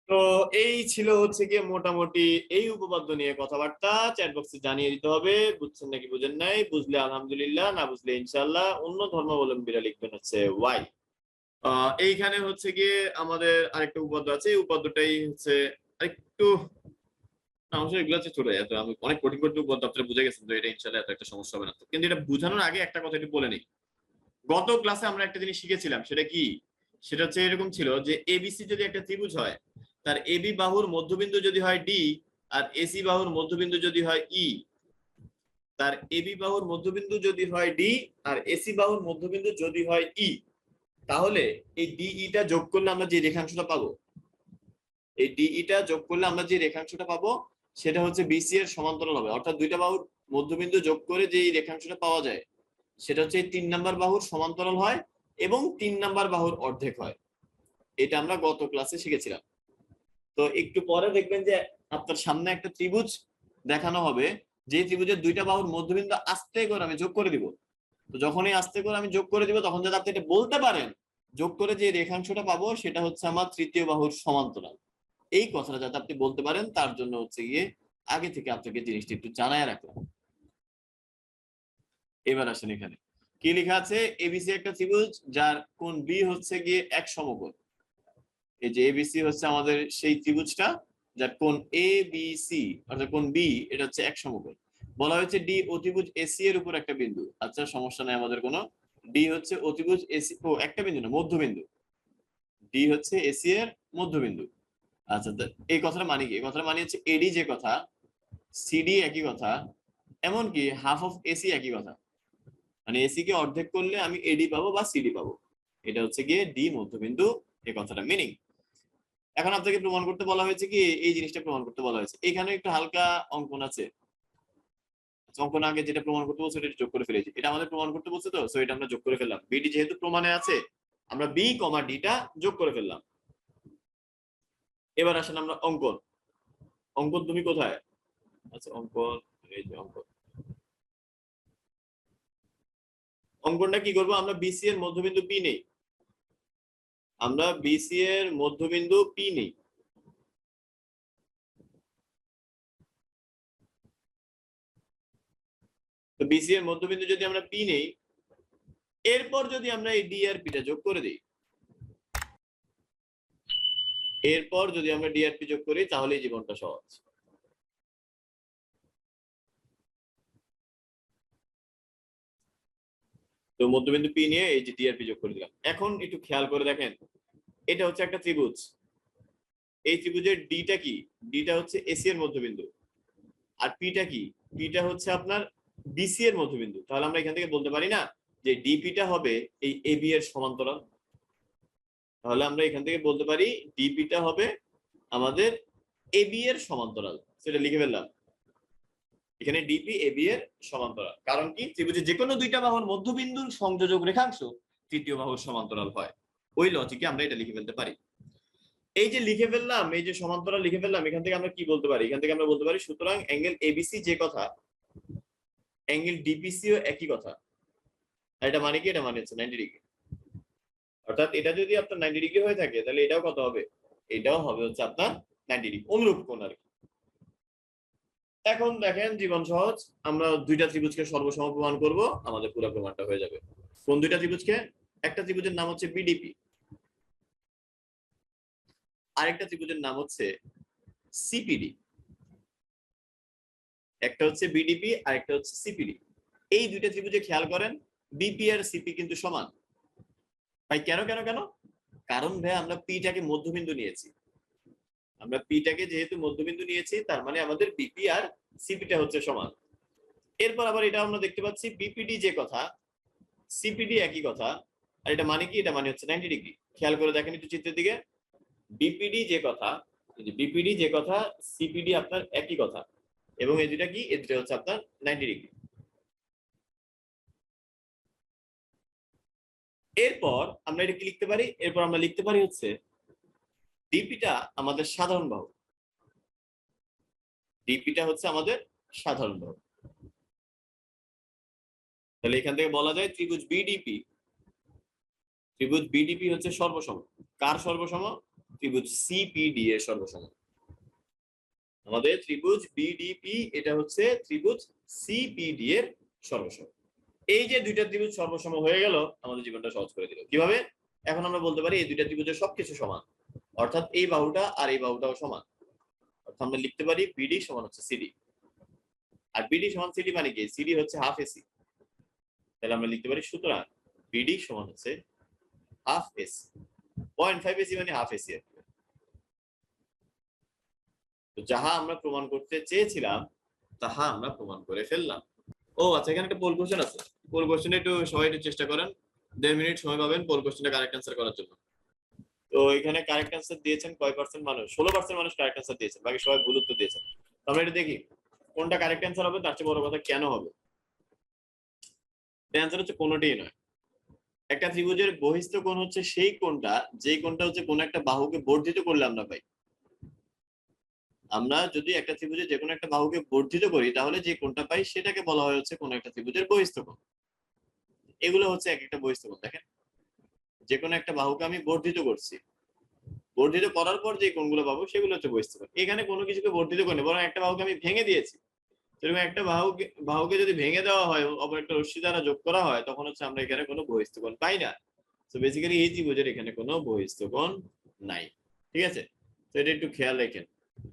তো এই ছিল হচ্ছে গিয়ে মোটামুটি এই উপপাদ্য নিয়ে কথাবার্তা। চ্যাট বক্সে জানিয়ে দিতে হবে বুঝছেন নাকি বুঝেন নাই, বুঝলে আলহামদুলিল্লাহ, না বুঝলে ইনশাআল্লাহ অন্য ধর্মাবলম্বীরা লিখবেন হচ্ছে ওয়াই। এইখানে হচ্ছে গিয়ে আমাদের আরেকটা উপাদ্য আছে, এই উপাদ্যটাই হচ্ছে একটু এগুলো হচ্ছে ছোট, এত আমি অনেক কঠিন কঠিন উপাদ্য আপনারা বুঝে গেছেন, তো এটা ইনশাআল্লাহ এত একটা সমস্যা হবে না। কিন্তু এটা বোঝানোর আগে একটা কথা একটু বলে নিই। গত ক্লাসে আমরা একটা জিনিস শিখেছিলাম, সেটা কি, সেটা হচ্ছে এরকম ছিল যে এবিসি যদি একটা ত্রিভুজ হয়, তার এবি বাহুর মধ্যবিন্দু যদি হয় ডি, আর এসি বাহুর মধ্যবিন্দু যদি হয় ই, তার এবি বাহুর মধ্যবিন্দু যদি হয় ডি আর এসি বাহুর মধ্যবিন্দু যদি হয় ই, তাহলে এই ডিইটা যোগ করলে আমরা যে রেখাংশটা পাবো, এই ডিইটা যোগ করলে আমরা যে রেখাংশটা পাবো সেটা হচ্ছে বিসি এর সমান্তরাল হবে। অর্থাৎ দুইটা বাহুর মধ্যবিন্দু যোগ করে যে রেখাংশটা পাওয়া যায় সেটা হচ্ছে 3 নাম্বার বাহুর সমান্তরাল হয় এবং 3 নাম্বার বাহুর অর্ধেক হয়। এটা আমরা গত ক্লাসে শিখেছিলাম। তো একটু পরে দেখবেন যে আপনার সামনে একটা ত্রিভুজ দেখানো হবে, যে ত্রিভুজের দুইটা বাহুর মধ্যবিন্দু আস্তে করে আমি যোগ করে দিব। তো যখনই আস্তে করে আমি যোগ করে দিব তখন যাতে আপনি এটা বলতে পারেন যোগ করে যে রেখাংশটা পাবো সেটা হচ্ছে আমার তৃতীয় বাহুর সমান্তরাল। এই কথাটা যাতে আপনি বলতে পারেন তার জন্য হচ্ছে গিয়ে আগে থেকে আপনাকে জিনিসটা একটু জানায় রাখলাম। এবার আসেন, এখানে কি লেখা আছে, এবিসি একটা ত্রিভুজ যার কোণ বি হচ্ছে গিয়ে এক সমকোণ। এই যে এবিসি হচ্ছে আমাদের সেই ত্রিভুজটা যার কোণ এ বি সি অর্থাৎ কোণ বি এটা হচ্ছে এক সমকোণ। বলা হয়েছে ডি অতিভুজ এসি এর উপর একটা বিন্দু। আচ্ছা সমস্যা নাই আমাদের কোনো, ডি হচ্ছে অতিভুজ এসি, ও একটা বিন্দু না মধ্যবিন্দু, ডি হচ্ছে এসি এর মধ্যবিন্দু। আচ্ছা এই কথাটা মানে কি, এই কথাটা মানে হচ্ছে এডি যে কথা, সিডি একই কথা, এমনকি হাফ অফ এসি একই কথা। মানে এসি কে অর্ধেক করলে আমি এডি পাবো বা সিডি পাবো, এটা হচ্ছে গিয়ে ডি মধ্যবিন্দু, এই কথাটা মিনিং। এখন আপনাকে প্রমাণ করতে বলা হয়েছে কি, এই জিনিসটা প্রমাণ করতে বলা হয়েছে। এখানে একটু হালকা অঙ্কন আছে, অঙ্কন আগে যেটা প্রমাণ করতে বলছে এটা যোগ করে ফেলেছি, এটা আমাদের প্রমাণ করতে বলছে, তো সো এটা আমরা যোগ করে ফেললাম। বিডি যেহেতু প্রমাণে আছে আমরা বি কমা ডিটা যোগ করে ফেললাম। এবার আসেন আমরা অঙ্কন, অঙ্কন তুমি কোথায়, আচ্ছা অঙ্কন, এই যে অঙ্কন, অঙ্কনটা কি করবো, আমরা বিসি এর মধ্যবিন্দু পি নেই, আমরা বিসি এর মধ্যবিন্দু পি নেই। তো বিসি এর মধ্যবিন্দু যদি আমরা পি নেই, এরপর যদি আমরা এই ডি আর পিটা যোগ করে দিই, এরপর যদি আমরা ডিআরপি যোগ করি তাহলে জীবনটা সহজ। তো মধ্যবিন্দু পি নিয়ে এই যে ডিআরপি যোগ করে দিলাম। এখন একটু খেয়াল করে দেখেন, এটা হচ্ছে একটা ত্রিভুজ, এই ত্রিভুজের ডিটা কি, ডিটা হচ্ছে এসি এর মধ্যবিন্দু, আর পিটা কি, পিটা হচ্ছে আপনার বিসি এর মধ্যবিন্দু। তাহলে আমরা এখান থেকে বলতে পারি না যে ডিপিটা হবে এই এবি এর সমান্তরাল, তাহলে আমরা এখান থেকে বলতে পারি ডিপিটা হবে আমাদের এবি এর সমান্তরাল, সেটা লিখে ফেললাম এখানে ডিপি এবি এর সমান্তরাল। কারণ কি, ত্রিভুজের যে কোনো দুইটা বাহুর মধ্যবিন্দুর সংযোজক রেখাংশ তৃতীয় বাহুর সমান্তরাল হয়, ওই লজিকে আমরা এটা লিখে ফেলতে পারি। এই যে লিখে ফেললাম, এই যে সমান্তরাল লিখে ফেললাম, এখান থেকে আমরা কি বলতে পারি, এখান থেকে আমরা বলতে পারি সুতরাং অ্যাঙ্গেল এবিসি যে কথা, অ্যাঙ্গেল ডিপিসিও একই কথা। আর এটা মানে কি, এটা মানে হচ্ছে 90 ডিগ্রি। অর্থাৎ এটা যদি আপনার 90 ডিগ্রি হয়ে থাকে তাহলে এটাও কত হবে, এটাও হবে হচ্ছে আপনার 90 ডিগ্রি, অনুরূপ কোণ আর কি। এখন দেখেন জীবন সহজ, আমরা দুইটা ত্রিভুজকে সর্বসম প্রমাণ করব, আমাদের পুরো প্রমাণটা হয়ে যাবে। কোন দুইটা ত্রিভুজকে, একটা ত্রিভুজের নাম হচ্ছে বিডিপি, আরেকটা ত্রিভুজের নাম হচ্ছে সিপিডি। একটা হচ্ছে বিডিপি আর একটা হচ্ছে সিপিডি। এই দুইটা ত্রিভুজে খেয়াল করেন বিপি আর সিপি কিন্তু সমান। ভাই কেন কেন কেন, কারণ ভাই আমরা পিটাকে মধ্যবিন্দু নিয়েছি, আমরা পিটাকে যেহেতু মধ্যবিন্দু নিয়েছি তার মানে আমাদের বিপি আর সিপিটা হচ্ছে সমান। এরপর আবার এটা আমরা দেখতে পাচ্ছি বিপিডি যে কথা, সিপিডি একই কথা। আর এটা মানে কি, এটা মানে হচ্ছে 90 ডিগ্রি। খেয়াল করে দেখেন একটু চিত্রের দিকে, বিপিডি যে কথা, বিপিডি যে কথা, সিপিডি আপনার একই কথা, এবং এই দুটা কি, এই দুটা হচ্ছে আপনার 90 ডিগ্রি। এরপর আমরা এটা কি লিখতে পারি, এরপর আমরা লিখতে পারি হচ্ছে ডিপিটা আমাদের সাধারণ বাহু, ডিপিটা হচ্ছে আমাদের সাধারণ বাহু। তাহলে এখান থেকে বলা যায় ত্রিভুজ বিডিপি, ত্রিভুজ বিডিপি হচ্ছে সর্বসম। কার সর্বসম? ত্রিভুজ সিপিডি এর সর্বসম। আমাদের ত্রিভুজ বিডিপি এটা হচ্ছে ত্রিভুজ সিপিডি এর সর্বসম। এই যে দুইটা ত্রিভুজ সর্বসম হয়ে গেল, আমাদের জীবনটা সহজ করে দিল। কিভাবে? এখন আমরা বলতে পারি এই দুইটা ত্রিভুজের সবকিছু সমান, অর্থাৎ এই বাহুটা আর এই বাহুটাও সমান। অর্থাৎ আমরা লিখতে পারি বিডি সমান হচ্ছে সিডি। আর বিডি সমান সিডি মানে কি? সিডি হচ্ছে হাফ এসি। তাহলে আমরা লিখতে পারি সুতরাং বিডি সমান হচ্ছে হাফ এসি। 0.5 এসি মানে হাফ এসি। তো যাহা আমরা প্রমাণ করতে চেয়েছিলাম তাহা আমরা প্রমাণ করে ফেললাম। ও আচ্ছা, এখানে একটা পোল কোশ্চেন আছে। পোল কোশ্চেনে একটু সবাই একটু চেষ্টা করেন, 1.5 মিনিট সময় পাবেন পোল কোশ্চেনটা কারেক্ট অ্যান্সার করার জন্য। তো এখানে কারেক্ট অ্যান্সার দিয়েছেন কয় পার্সেন্ট মানুষ? 16% মানুষ কারেক্ট অ্যান্সার দিয়েছেন, বাকি সবাই ভুল উত্তর দিয়েছেন। আমরা এটা দেখি কোনটা কারেক্ট অ্যান্সার হবে, তার চেয়ে বড় কথা কেন হবে। অ্যান্সার হচ্ছে কোনোটাই নয়। একটা ত্রিভুজের বহিস্থ কোণ হচ্ছে সেই কোণটা, যেই কোণটা হচ্ছে কোনো একটা বাহুকে বর্ধিত করলে আমরা পাই। আমরা যদি একটা ত্রিভুজে যে কোনো একটা বাহুকে বর্ধিত করি তাহলে যে কোণটা পাই সেটাকে বলা হয় হচ্ছে কোনো একটা ত্রিভুজের বহিস্থ কোণ। এগুলো হচ্ছে এক একটা বহিস্থ কোণ। দেখেন, যে কোনো একটা বাহুকে আমি বর্ধিত করছি, বর্ধিত করার পর যে কোণগুলো পাবো সেগুলো হচ্ছে বহিস্থ কোণ। এখানে কোনো কিছুকে বর্ধিত করিনি, বরং একটা বাহুকে আমি ভেঙে দিয়েছি। এরকম একটা বাহুকে যদি ভেঙে দেওয়া হয়, অপর একটা রশ্মি দ্বারা যোগ করা হয়, তখন হচ্ছে আমরা এখানে কোনো বহিস্থ কোণ পাই না। তো বেসিক্যালি এই ত্রিভুজের এখানে কোনো বহিস্থ কোণ নাই। ঠিক আছে, তো এটা একটু খেয়াল রাখেন।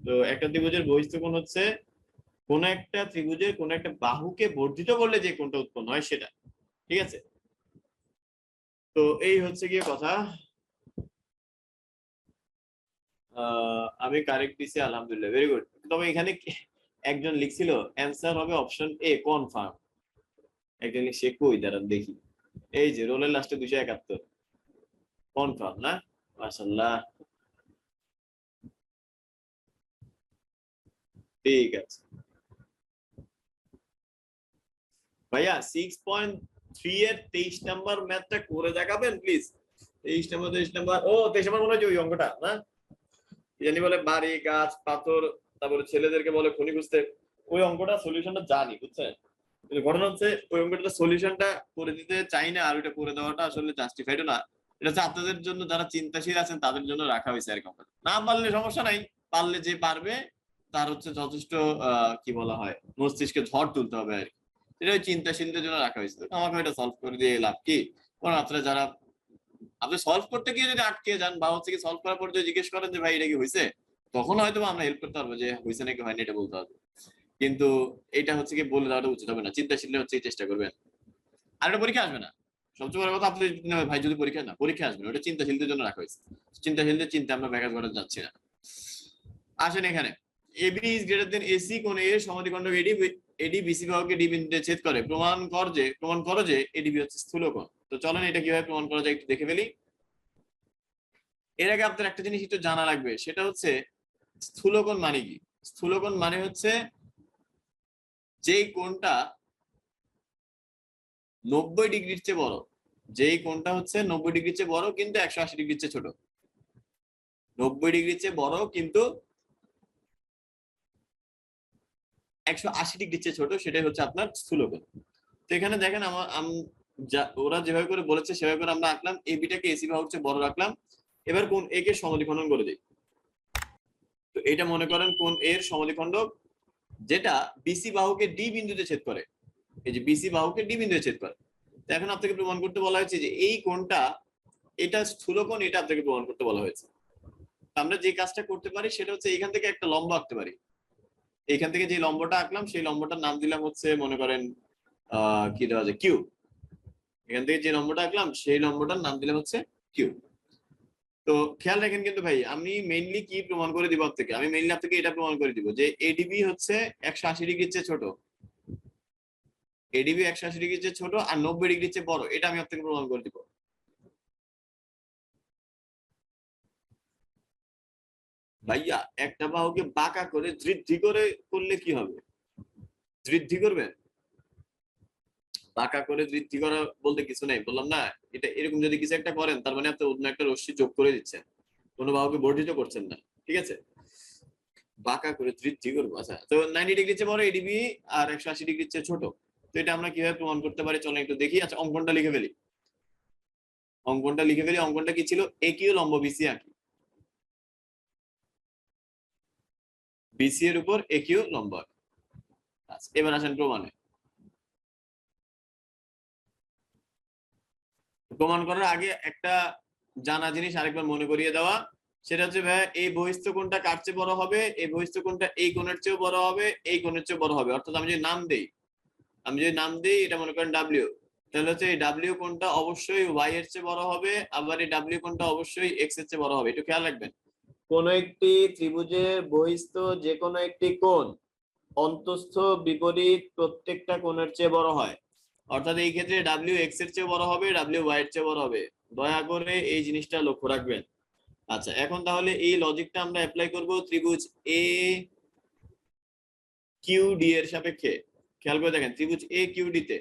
তো একটা ত্রিভুজের বহিস্থ কোণ হচ্ছে কোন একটা ত্রিভুজের কোন একটা বাহুকে বর্ধিত করলে যে কোণটা উৎপন্ন হয় সেটা। ঠিক আছে, তো এই হচ্ছে গিয়ে কথা। আমি কারেক্ট দিছি, আলহামদুলিল্লাহ, ভেরি গুড। তবে এখানে একজন লিখছিল অ্যান্সার হবে অপশন এ কনফার্ম। একজন সে কই দাঁড়ান দেখি, এই যে রোলের লাস্টে 271 কনফার্ম না? মাশাআল্লাহ, ঠিক আছে ভাইয়া। 6.3 এর 23 নাম্বার ম্যাথটা করে দেখাবেন প্লিজ। 23 নাম্বার ও 23 নাম্বার মনে হয় যে ওই অঙ্কটা না, জানি বলে বাড়ি গাছ পাথর, তারপরে ছেলেদেরকে বলে খনি খুঁজতে। ওই অঙ্কটা সলিউশনটা জানি, বুঝছেন? কিন্তু ঘটনা হচ্ছে ওই অঙ্কটা সলিউশনটা করে দিতে চাই না, আর ওইটা করে দেওয়াটা আসলে জাস্টিফাইড না। এটা হচ্ছে আপনাদের জন্য, যারা চিন্তাশীল আছেন তাদের জন্য রাখা হয়েছে আর কি। না পারলে সমস্যা নাই, পারলে যে পারবে তার হচ্ছে যথেষ্ট কি বলা হয় মস্তিষ্কে ঝড় তুলতে হবে আর কি। এটা ওই চিন্তাশীলদের জন্য রাখা হয়েছে। আমাকে এটা সলভ করে দিয়ে লাভ কি? কারণ আপনারা যারা, আপনি সলভ করতে গিয়ে যদি আটকে যান বা হচ্ছে কি সলভ করার পর যদি জিজ্ঞেস করেন যে ভাই এটা কি হয়েছে, তখন হয়তো আমরা হেল্প করতে পারবো যে হয়েছে নাকি হয়নি এটা বলতে হবে। কিন্তু এটা হচ্ছে কি বলে দেওয়াটা উচিত হবে না। চিন্তাশীল হচ্ছে চেষ্টা করবেন। আর এটা পরীক্ষা আসবে না। সবচেয়ে বড় কথা, আপনি ভাই যদি পরীক্ষা আসবে না, ওটা চিন্তাশীলদের জন্য রাখা হয়েছে। চিন্তাশীলদের চিন্তা আমরা ব্যাঘাত ঘটাতে যাচ্ছি না। আসেন এখানে, AB is greater than AC কোণ এর সমাধিখণ্ডক এডি, এডি বিসি বাহুকে ডি বিন্দুতে ছেদ করে। প্রমাণ করো যে এডিবি হচ্ছে স্থূলকোণ। তো চলেন এটা কিভাবে প্রমাণ করা যায় একটু দেখে ফেলি। এর আগে আপনার একটা জিনিস একটু জানা লাগবে, সেটা হচ্ছে স্থূলকোণ মানে কি। স্থূলকোণ মানে হচ্ছে যেই কোণটা 90 ডিগ্রির চেয়ে বড়, যেই কোণটা হচ্ছে 90 ডিগ্রির চেয়ে বড় কিন্তু 180 ডিগ্রির চেয়ে ছোট। 90 ডিগ্রির চেয়ে বড় কিন্তু 180 ডিগ্রির চেয়ে ছোট, সেটাই হচ্ছে আপনার স্থূলকোণ। তো এখানে দেখেন ওরা যেভাবে করে বলেছে সেভাবে করে আমরা আঁকলাম। এবিটাকে এসি বাহুর চেয়ে বড় রাখলাম। এবার কোণ এ কে সমদ্বিখণ্ডন করে দিই। তো এটা মনে করেন কোণ এর সমদ্বিখণ্ডক, যেটা বিসি বাহুকে ডি বিন্দুতে ছেদ করে। এই যে বিসি বাহুকে ডি বিন্দুতে ছেদ করে। তো এখন আপনাকে প্রমাণ করতে বলা হয়েছে যে এই কোণটা, এটা স্থূলকোণ, এটা আপনাকে প্রমাণ করতে বলা হয়েছে। আমরা যে কাজটা করতে পারি সেটা হচ্ছে এখান থেকে একটা লম্ব আঁকতে পারি। এখান থেকে যে লম্বটা আঁকলাম সেই লম্বটার নাম দিলাম হচ্ছে মনে করেন কি দেওয়া যায়, কিউ। এখান থেকে যে লম্বটা আঁকলাম সেই লম্বটার নাম দিলাম হচ্ছে কিউ। তো খেয়াল রাখেন কিন্তু ভাই, আমি মেইনলি কি প্রমাণ করে দিব আপনাকে, আমি মেইনলি আপনাকে এটা প্রমাণ করে দিব যে এডিবি হচ্ছে 180 ডিগ্রির চেয়ে ছোট, এডিবি 180 ডিগ্রির চেয়ে ছোট আর 90 ডিগ্রির চেয়ে বড়, এটা আমি আপনাকে প্রমাণ করে দিব। ভাইয়া একটা বাহুকে বাঁকা করে বৃদ্ধি করে করলে কি হবে? বৃদ্ধি করবেন, বাঁকা করে বৃদ্ধি করা বলতে কিছু নেই, বললাম না? এটা এরকম যদি কিছু একটা করেন তার মানে আপনি অন্য একটা রশ্মি যোগ করে দিচ্ছেন, কোনো বাহুকে বর্ধিত করছেন না। ঠিক আছে, বাঁকা করে বৃদ্ধি করবো। আচ্ছা, তো 90 ডিগ্রির চেয়ে বড় এডিবি আর 180 ডিগ্রির চেয়ে ছোট, তো এটা আমরা কিভাবে প্রমাণ করতে পারি চলেন একটু দেখি। আচ্ছা, অঙ্কনটা লিখে ফেলি। অঙ্কনটা কি ছিল? একিউ লম্ব বিসি আঁকি, বিসি এর উপর একিউ লম্ব আঁকি। আচ্ছা, এবার আসেন প্রমাণে। প্রমাণ করার আগে একটা জানা জিনিস আরেকবার মনে করিয়ে দেওয়া, সেটা হচ্ছে ভাই এই বহিস্থ কোণটা কার চেয়ে বড় হবে? এই বহিস্থ কোণটা এই কোণের চেয়েও বড় হবে, এই কোণের চেয়েও বড় হবে। অর্থাৎ আমি যদি নাম দেই এটা মনে করেন ডাব্লিউ, তাহলে হচ্ছে এই ডাব্লিউ কোণটা অবশ্যই ওয়াই এর চেয়ে বড় হবে, আবার এই ডাব্লিউ কোণটা অবশ্যই এক্স এর চেয়ে বড় হবে। একটু খেয়াল রাখবেন, কোন একটি ত্রিভুজের বহিস্থ যে কোনো একটি কোণ অন্তঃস্থ বিপরীত প্রত্যেকটা কোণের চেয়ে বড় হয়। অর্থাৎ এই ক্ষেত্রে ডাব্লিউ এক্স এর চেয়ে বড় হবে, ডাব্লিউ ওয়াই এর চেয়ে বড় হবে। দয়া করে এই জিনিসটা লক্ষ্য রাখবেন। আচ্ছা, এখন তাহলে এই লজিকটা আমরা অ্যাপ্লাই করব ত্রিভুজ এ কিউ ডি এর সাপেক্ষে। খেয়াল করে দেখেন, ত্রিভুজ এ কিউ ডি তে,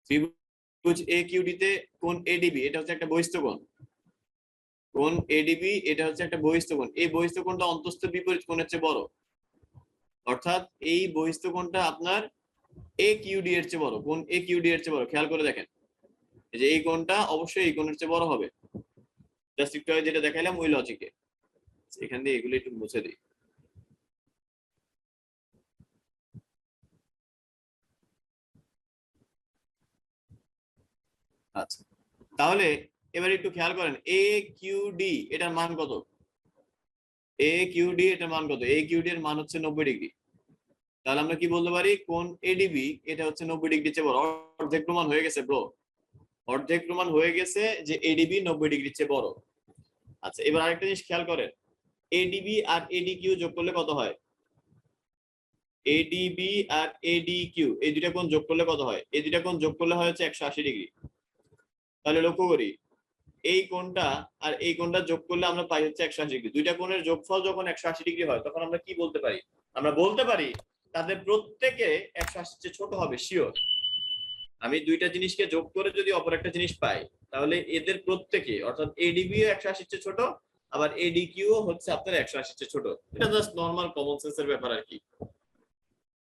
ত্রিভুজ এ কিউ ডি তে কোণ এডিবি এটা হচ্ছে একটা বহিস্থ কোণ, কোণ এডিবি এটা হচ্ছে একটা বহিস্থ কোণ। এই বহিস্থ কোণটা অন্তঃস্থ বিপরীত কোণের চেয়ে বড়, অর্থাৎ এই বহিস্থ কোণটা আপনার এ কিউডি এর চেয়ে বড়, কোণ এ কিউডি এর চেয়ে বড়। খেয়াল করে দেখেন, এই যে এই কোণটা অবশ্যই এই কোণের চেয়ে বড় হবে। জাস্ট একটু আগে যেটা দেখাইলাম ওই লজিকে। এখান দিয়ে এগুলো একটু মুছে দিই। আচ্ছা, তাহলে এবার একটু খেয়াল করেন, এ কিউডি এটার মান কত? এ কিউডি এটার মান কত? এ কিউডি এর মান হচ্ছে 90 ডিগ্রি। তাহলে আমরা কি বলতে পারি? কোণ এডিবি এটা হচ্ছে 90 ডিগ্রি চেয়ে বড়। অর্ধেক প্রমাণ হয়ে গেছে ব্রো, অর্ধেক প্রমাণ হয়ে গেছে যে এডিবি 90 ডিগ্রি চেয়ে বড়। আচ্ছা, এবার আরেকটা জিনিস খেয়াল করেন, এডিবি আর এডি কিউ যোগ করলে কত হয়? এডিবি আর এডি কিউ এই দুইটা কোণ যোগ করলে কত হয়? এই দুইটা কোণ যোগ করলে হয় হচ্ছে 180 ডিগ্রি। তাহলে লক্ষ্য করি, এই কোণটা আর এই কোণটা যোগ করলে আমরা পাই হচ্ছে 180 ডিগ্রি। দুইটা কোণের যোগফল যখন 180 ডিগ্রি হয় তখন আমরা কি বলতে পারি? আমরা বলতে পারি তাদের প্রত্যেকে 180 চেয়ে ছোট হবে, শিওর। আমি দুইটা জিনিসকে যোগ করে যদি অপর একটা জিনিস পাই, তাহলে এদের প্রত্যেকে অর্থাৎ এডিবি 180 চেয়ে ছোট, আবার এডি কিউ হচ্ছে আপনার 180 চেয়ে ছোট। এটা জাস্ট নর্মাল কমন সেন্সের ব্যাপার আর কি।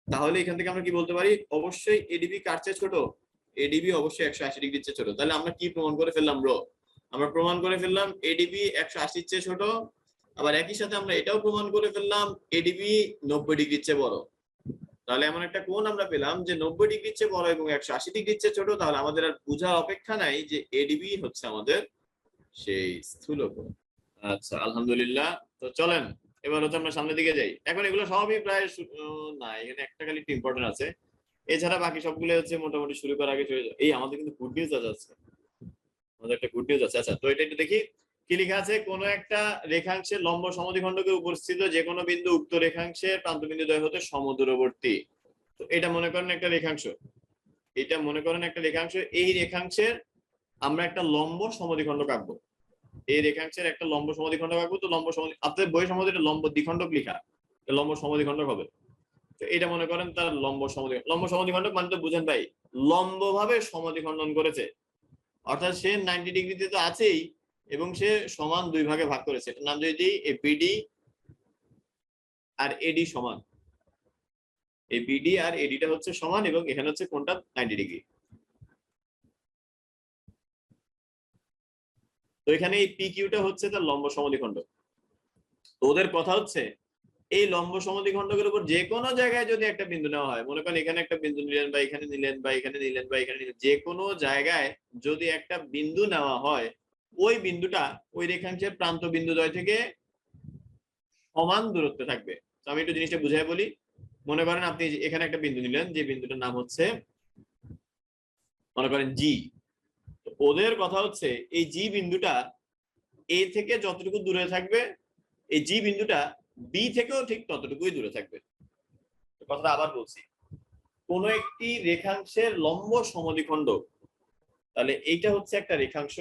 তাহলে এখান থেকে আমরা কি বলতে পারি? অবশ্যই এডিবি কার চেয়ে ছোট? এডিবি অবশ্যই 180 ডিগ্রির চেয়ে ছোট। তাহলে আমরা কি প্রমাণ করে ফেললাম ব্রো? আমরা প্রমাণ করে ফেললাম এডিবি 180 চেয়ে ছোট, আবার একই সাথে আমরা এটাও প্রমাণ করে ফেললাম এডিবি 90 ডিগ্রির চেয়ে বড়। তাহলে এমন একটা কোণ আমরা পেলাম যে 90 ডিগ্রির চেয়ে বড় এবং 180 ডিগ্রির চেয়ে ছোট। তাহলে আমাদের আর বোঝার অপেক্ষা নাই যে এডিবি হচ্ছে আমাদের সেই স্থূল কোণ। আচ্ছা, আলহামদুলিল্লাহ। তো চলেন এবার হচ্ছে আমরা সামনের দিকে যাই। এখন এগুলো সবই প্রায় না, এখানে একটা খালি একটু ইম্পর্টেন্ট আছে, এছাড়া বাকি সবগুলো হচ্ছে মোটামুটি শুরু করার আগে চলে যায়। এই আমাদের কিন্তু গুড নিউজ আছে, আমাদের একটা গুড নিউজ আছে। আচ্ছা, তো এটা একটু দেখি কি লেখা আছে। কোন একটা রেখাংশের লম্ব সমদ্বিখণ্ডকে উপস্থিত যে কোনো বিন্দু উক্ত রেখাংশের প্রান্তবিন্দু দ্বয় হতে সমদূরবর্তী। তো এটা মনে করেন একটা রেখাংশ, এটা মনে করেন একটা রেখাংশ। এই রেখাংশের আমরা একটা লম্ব সমদ্বিখণ্ডক আঁকবো, এই রেখাংশের একটা লম্ব সমদ্বিখণ্ডক আঁকবো। তো লম্ব সমদ্বি আপনাদের বই সম্বন্ধে এটা লম্ব দ্বিখণ্ডক লেখা, লম্ব সমদ্বিখণ্ডক হবে। তো এটা মনে করেন তার লম্ব সমদ্বিখণ্ডক মানে তো বুঝেন ভাই, লম্ব ভাবে সমদ্বিখণ্ডন করেছে, অর্থাৎ সে 90 ডিগ্রিতে তো আছেই এবং সে সমান দুই ভাগে ভাগ করেছে। এটার নাম যদি বিডি আর এডি সমান, এই বিডি আর এডিটা হচ্ছে সমান এবং এখানে হচ্ছে কোণটা 90 ডিগ্রি। তো এখানে এই পি কিউটা হচ্ছে তার লম্ব সমদ্বিখণ্ডক। ওদের কথা হচ্ছে এই লম্ব সমদ্বিখণ্ডকের উপর যে কোনো জায়গায় যদি একটা বিন্দু নেওয়া হয়, মনে করেন এখানে একটা বিন্দু নিলেন বা এখানে নিলেন বা এখানে নিলেন বা এখানে নিলেন, যে কোনো জায়গায় যদি একটা বিন্দু নেওয়া হয়, ওই বিন্দুটা ওই রেখাংশের প্রান্ত বিন্দুদ্বয় থেকে সমান দূরত্বে থাকবে। তো আমি একটু জিনিসটা বুঝাই বলি। মনে করেন আপনি এখানে একটা বিন্দু নিলেন, যে বিন্দুটার নাম হচ্ছে মনে করেন জি। ওদের কথা হচ্ছে এই জি বিন্দুটা এ থেকে যতটুকু দূরে থাকবে, এই জি বিন্দুটা বি থেকেও ঠিক ততটুকুই দূরে থাকবে। কথাটা আবার বলছি, কোন একটি রেখাংশের লম্ব সমদ্বিখণ্ডক, তাহলে এইটা হচ্ছে একটা রেখাংশ,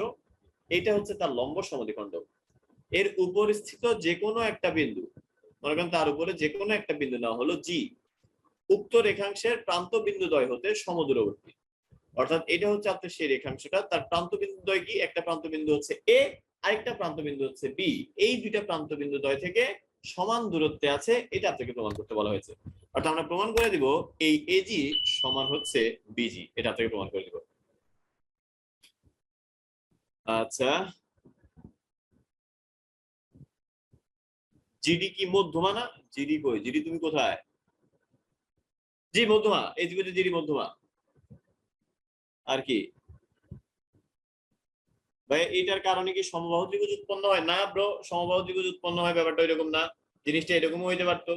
এইটা হচ্ছে তার লম্ব সমদ্বিখণ্ডক। এর উপরিস্থিত যে কোনো একটা বিন্দু, মনে করেন তার উপরে যে কোনো একটা বিন্দু নেওয়া হলো জি, উক্ত রেখাংশের প্রান্ত বিন্দুদ্বয় হতে সমদূরবর্তী। অর্থাৎ এটা হচ্ছে আপনার সেই রেখাংশটা, তার প্রান্ত বিন্দুদ্বয় কি, একটা প্রান্ত বিন্দু হচ্ছে এ, আরেকটা প্রান্ত বিন্দু হচ্ছে বি, এই দুইটা প্রান্ত বিন্দুদ্বয় থেকে সমান দূরত্বে আছে, এটা আপনাকে প্রমাণ করতে বলা হয়েছে। অর্থাৎ আমরা প্রমাণ করে দিব এই এজি সমান হচ্ছে বিজি, এটা আপনাকে প্রমাণ করে দিব। আচ্ছা, জিডি কি মধ্যমা না? জিডি কই, জিডি তুমি কোথায়? জি মধ্যমা, এই ত্রিভুজের জিডি মধ্যমা। আর কি ভাই, এটার কারণে কি সমবাহু ত্রিভুজ উৎপন্ন হয়? না ব্রো, সমবাহু ত্রিভুজ উৎপন্ন হয় ব্যাপারটা এরকম না। জিনিসটা এরকমও হইতে পারতো,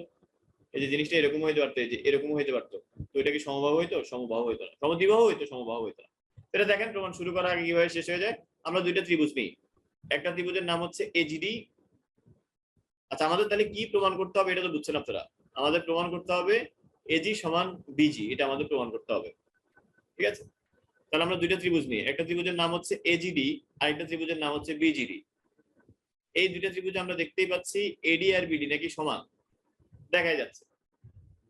এই যে জিনিসটা এরকম হইতে পারতো, এই যে এরকম হইতে পারতো। তো এটা কি সমবাহু হইতো? সমবাহু হইতো না। সমদ্বিবাহু হইতো, সমবাহু হইতো না। এটা দেখেন প্রমাণ শুরু করার আগে কিভাবে শেষ হয়ে যায়। আমরা দুইটা ত্রিভুজ নিই, একটা ত্রিভুজের নাম হচ্ছে এজিডি। আচ্ছা, আমাদের তাহলে কি প্রমাণ করতে হবে এটা তো বুঝছেন আপনারা। আমাদের প্রমাণ করতে হবে এজি সমান বিজি, এটা আমাদের প্রমাণ করতে হবে। ঠিক আছে, তাহলে আমরা দুইটা ত্রিভুজ নিই, একটা ত্রিভুজের নাম হচ্ছে এজিডি, আরেকটা ত্রিভুজের নাম হচ্ছে বিজিডি। এই দুইটা ত্রিভুজে আমরা দেখতেই পাচ্ছি এডি আর বিডি নাকি সমান দেখা যাচ্ছে।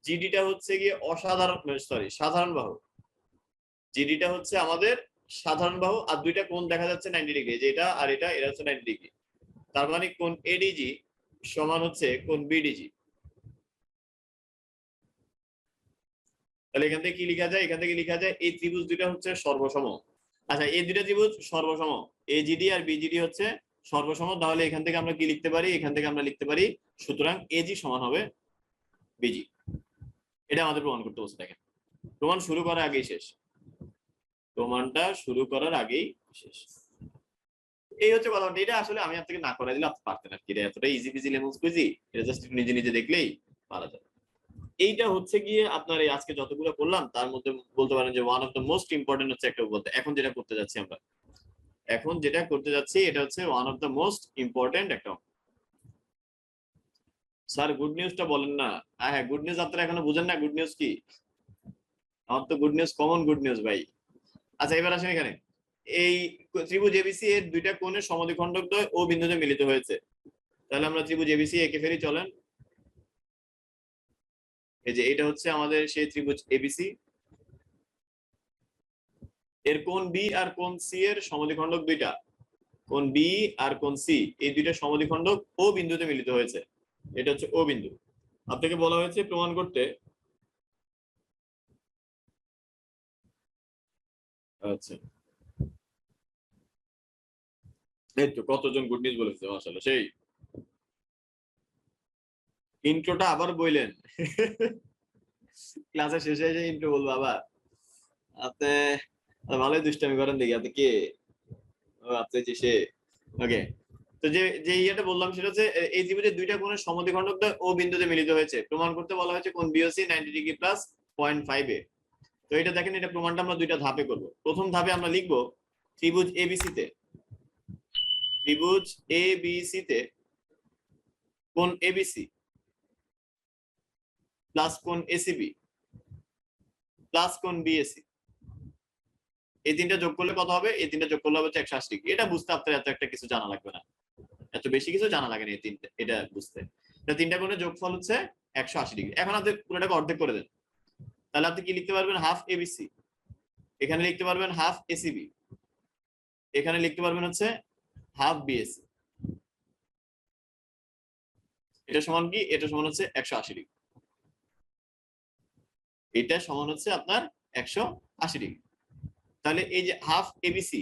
জিডিটা হচ্ছে গিয়ে অসাধারণ, সরি সাধারণ বাহু। জিডিটা হচ্ছে আমাদের সাধারণ বাহু, আর দুইটা কোণ দেখা যাচ্ছে 90 ডিগ্রি, যে এটা আর এটা, এটা হচ্ছে 90 ডিগ্রি। তার মানে কোণ এডিজি সমান হচ্ছে কোণ বিডিজি। তাহলে এখান থেকে কি লেখা যায়? এখান থেকে লেখা যায় এই ত্রিভুজ দুইটা হচ্ছে সর্বসম। আচ্ছা, এই দুইটা ত্রিভুজ সর্বসম, এজিডি আর বিজিডি হচ্ছে সর্বসম। তাহলে এখান থেকে আমরা কি লিখতে পারি? এখান থেকে আমরা লিখতে পারি সুতরাং এজি সমান হবে বিজি। এটা আমাদের প্রমাণ করতে বলছে। দেখেন, প্রমাণ শুরু করার আগেই শেষ, প্রমাণটা শুরু করার আগেই শেষ। এই হচ্ছে কথা। এটা আসলে আমি আপনাকে না করাই দিলে আপনি পারতেন আর কি, এটা এতটা ইজি পিজি লেমন স্কুইজি, এটা জাস্ট নিজে নিজে দেখলেই পারা যায়। এইটা হচ্ছে গিয়ে আপনার এই আজকে যতগুলো করলাম তার মধ্যে বলতে পারেন যে one of the most important হচ্ছে একটা বলতে। এখন যেটা করতে যাচ্ছি আমরা, এখন যেটা করতে যাচ্ছি এটা হচ্ছে one of the most important একটা। স্যার গুড নিউজটা বলেন না। হ্যাঁ, গুড নিউজ আপনারা এখনো বুঝেন না গুড নিউজ কি? আমার তো good news common good news ভাই। আচ্ছা, এবার আসেন এখানে। এই ত্রিভুজ এবিসি এর দুইটা কোণের সমদ্বিখণ্ডক দ্বয় ও বিন্দুতে মিলিত হয়েছে। তাহলে আমরা ত্রিভুজ এবিসি এঁকে ফেলি, চলেন। এই যে এটা হচ্ছে আমাদের সেই ত্রিভুজ এবিসি, এর কোণ বি আর কোণ সি এর সমদ্বিখণ্ডক দুইটা, কোণ বি আর কোণ সি, এই দুইটা সমদ্বিখণ্ডক ও বিন্দুতে মিলিত হয়েছে। এটা হচ্ছে ও বিন্দু। আপনাকে বলা হয়েছে প্রমাণ করতে, আচ্ছা এই তো কতজন গুড নিউজ বলেছে, মাশাআল্লাহ। সেই ইন্ট্রোটা আবার বললেন ক্লাসের শেষে এসে ইন্ট্রো বলবো আবার? আপনি ভালোই দুষ্টামি করেন দেখি। আপনি কে? আপনি যে সে, ওকে। তো যে যে ইয়েটা বললাম সেটা হচ্ছে এই ত্রিভুজের দুইটা কোণের সমদ্বিখণ্ডক দ্বয় ও বিন্দুতে মিলিত হয়েছে। প্রমাণ করতে বলা হয়েছে কোণ বিওসি 90 ডিগ্রি প্লাস 0.5 এ। তো এটা দেখেন, এটা প্রমাণটা আমরা দুইটা ধাপে করব। প্রথম ধাপে আমরা লিখব ত্রিভুজ এবিসি তে, ত্রিভুজ এবিসি তে কোণ এবিসি প্লাস কোণ এসিবি প্লাস কোণ বিএসি, এই তিনটা যোগ করলে কত হবে? এই তিনটা যোগ করলে হবে 180 ডিগ্রি। এটা বুঝতে আপনার এত একটা কিছু জানা লাগবে না, এত বেশি কিছু জানা লাগে না এই তিনটা, এটা বুঝতে। এটা তিনটা কোণের যোগফল হচ্ছে 180 ডিগ্রি। এখন আপনি পুরোটাকে অর্ধেক করে দেন, তাহলে আপনি কি লিখতে পারবেন? Half ABC. এখানে লিখতে পারবেন হাফ এসিবি। এখানে লিখতে পারবেন হচ্ছে হাফ বিএসি। এটা সমান কি? এটা সমান হচ্ছে 180 ডিগ্রি। এটা সমান হচ্ছে আপনার 180 ডিগ্রি। তাহলে এই যে হাফ এবিসি,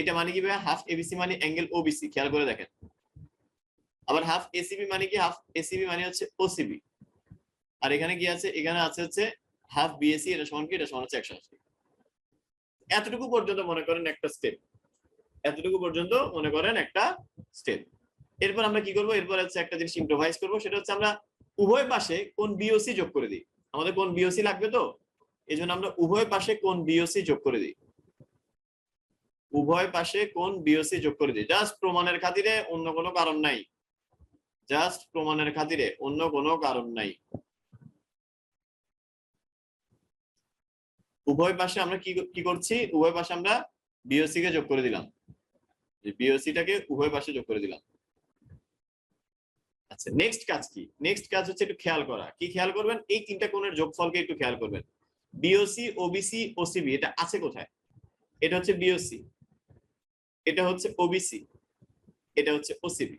এটা মানে কি ভাই? হাফ এবিসি মানে অ্যাঙ্গেল ওবিসি, খেয়াল করে দেখেন। আবার হাফ এসিবি মানে কি? হাফ এসিবি মানে হচ্ছে ওসিবি। আর এখানে কি আছে? এখানে আছে হচ্ছে হাফ বিএসি, এটা সমান কি? এটা সমান হচ্ছে 180। এতটুকু পর্যন্ত মনে করেন একটা স্টেপ, এতটুকু পর্যন্ত মনে করেন একটা স্টেপ। এরপর আমরা কি করব? এরপর হচ্ছে একটা জিনিস ইম্প্রোভাইজ করব, সেটা হচ্ছে আমরা উভয় পাশে কোণ বিওসি যোগ করে দিই। আমাদের কোণ বিওসি লাগবে, তো এই জন্য আমরা উভয় পাশে কোণ বিওসি যোগ করে দিই। উভয় পাশে কোণ বিওসি যোগ করে দিই জাস্ট প্রমাণের খাতিরে, অন্য কোনো কারণ নাই। জাস্ট প্রমাণের খাতিরে, অন্য কোনো কারণ নাই। উভয় পাশে আমরা কি করছি? উভয় পাশে আমরা বিওসি কে যোগ করে দিলাম, বিওসিটাকে উভয় পাশে যোগ করে দিলাম। আচ্ছা, নেক্সট কাজ কি? নেক্সট কাজ হচ্ছে একটু খেয়াল করা। কি খেয়াল করবেন? এই তিনটা কোণের যোগফলকে একটু খেয়াল করবেন। বিওসি, ওবিসি, ওসিবি এটা আছে কোথায়? এটা হচ্ছে বিওসি, এটা হচ্ছে ওবিসি, এটা হচ্ছে ওসিবি।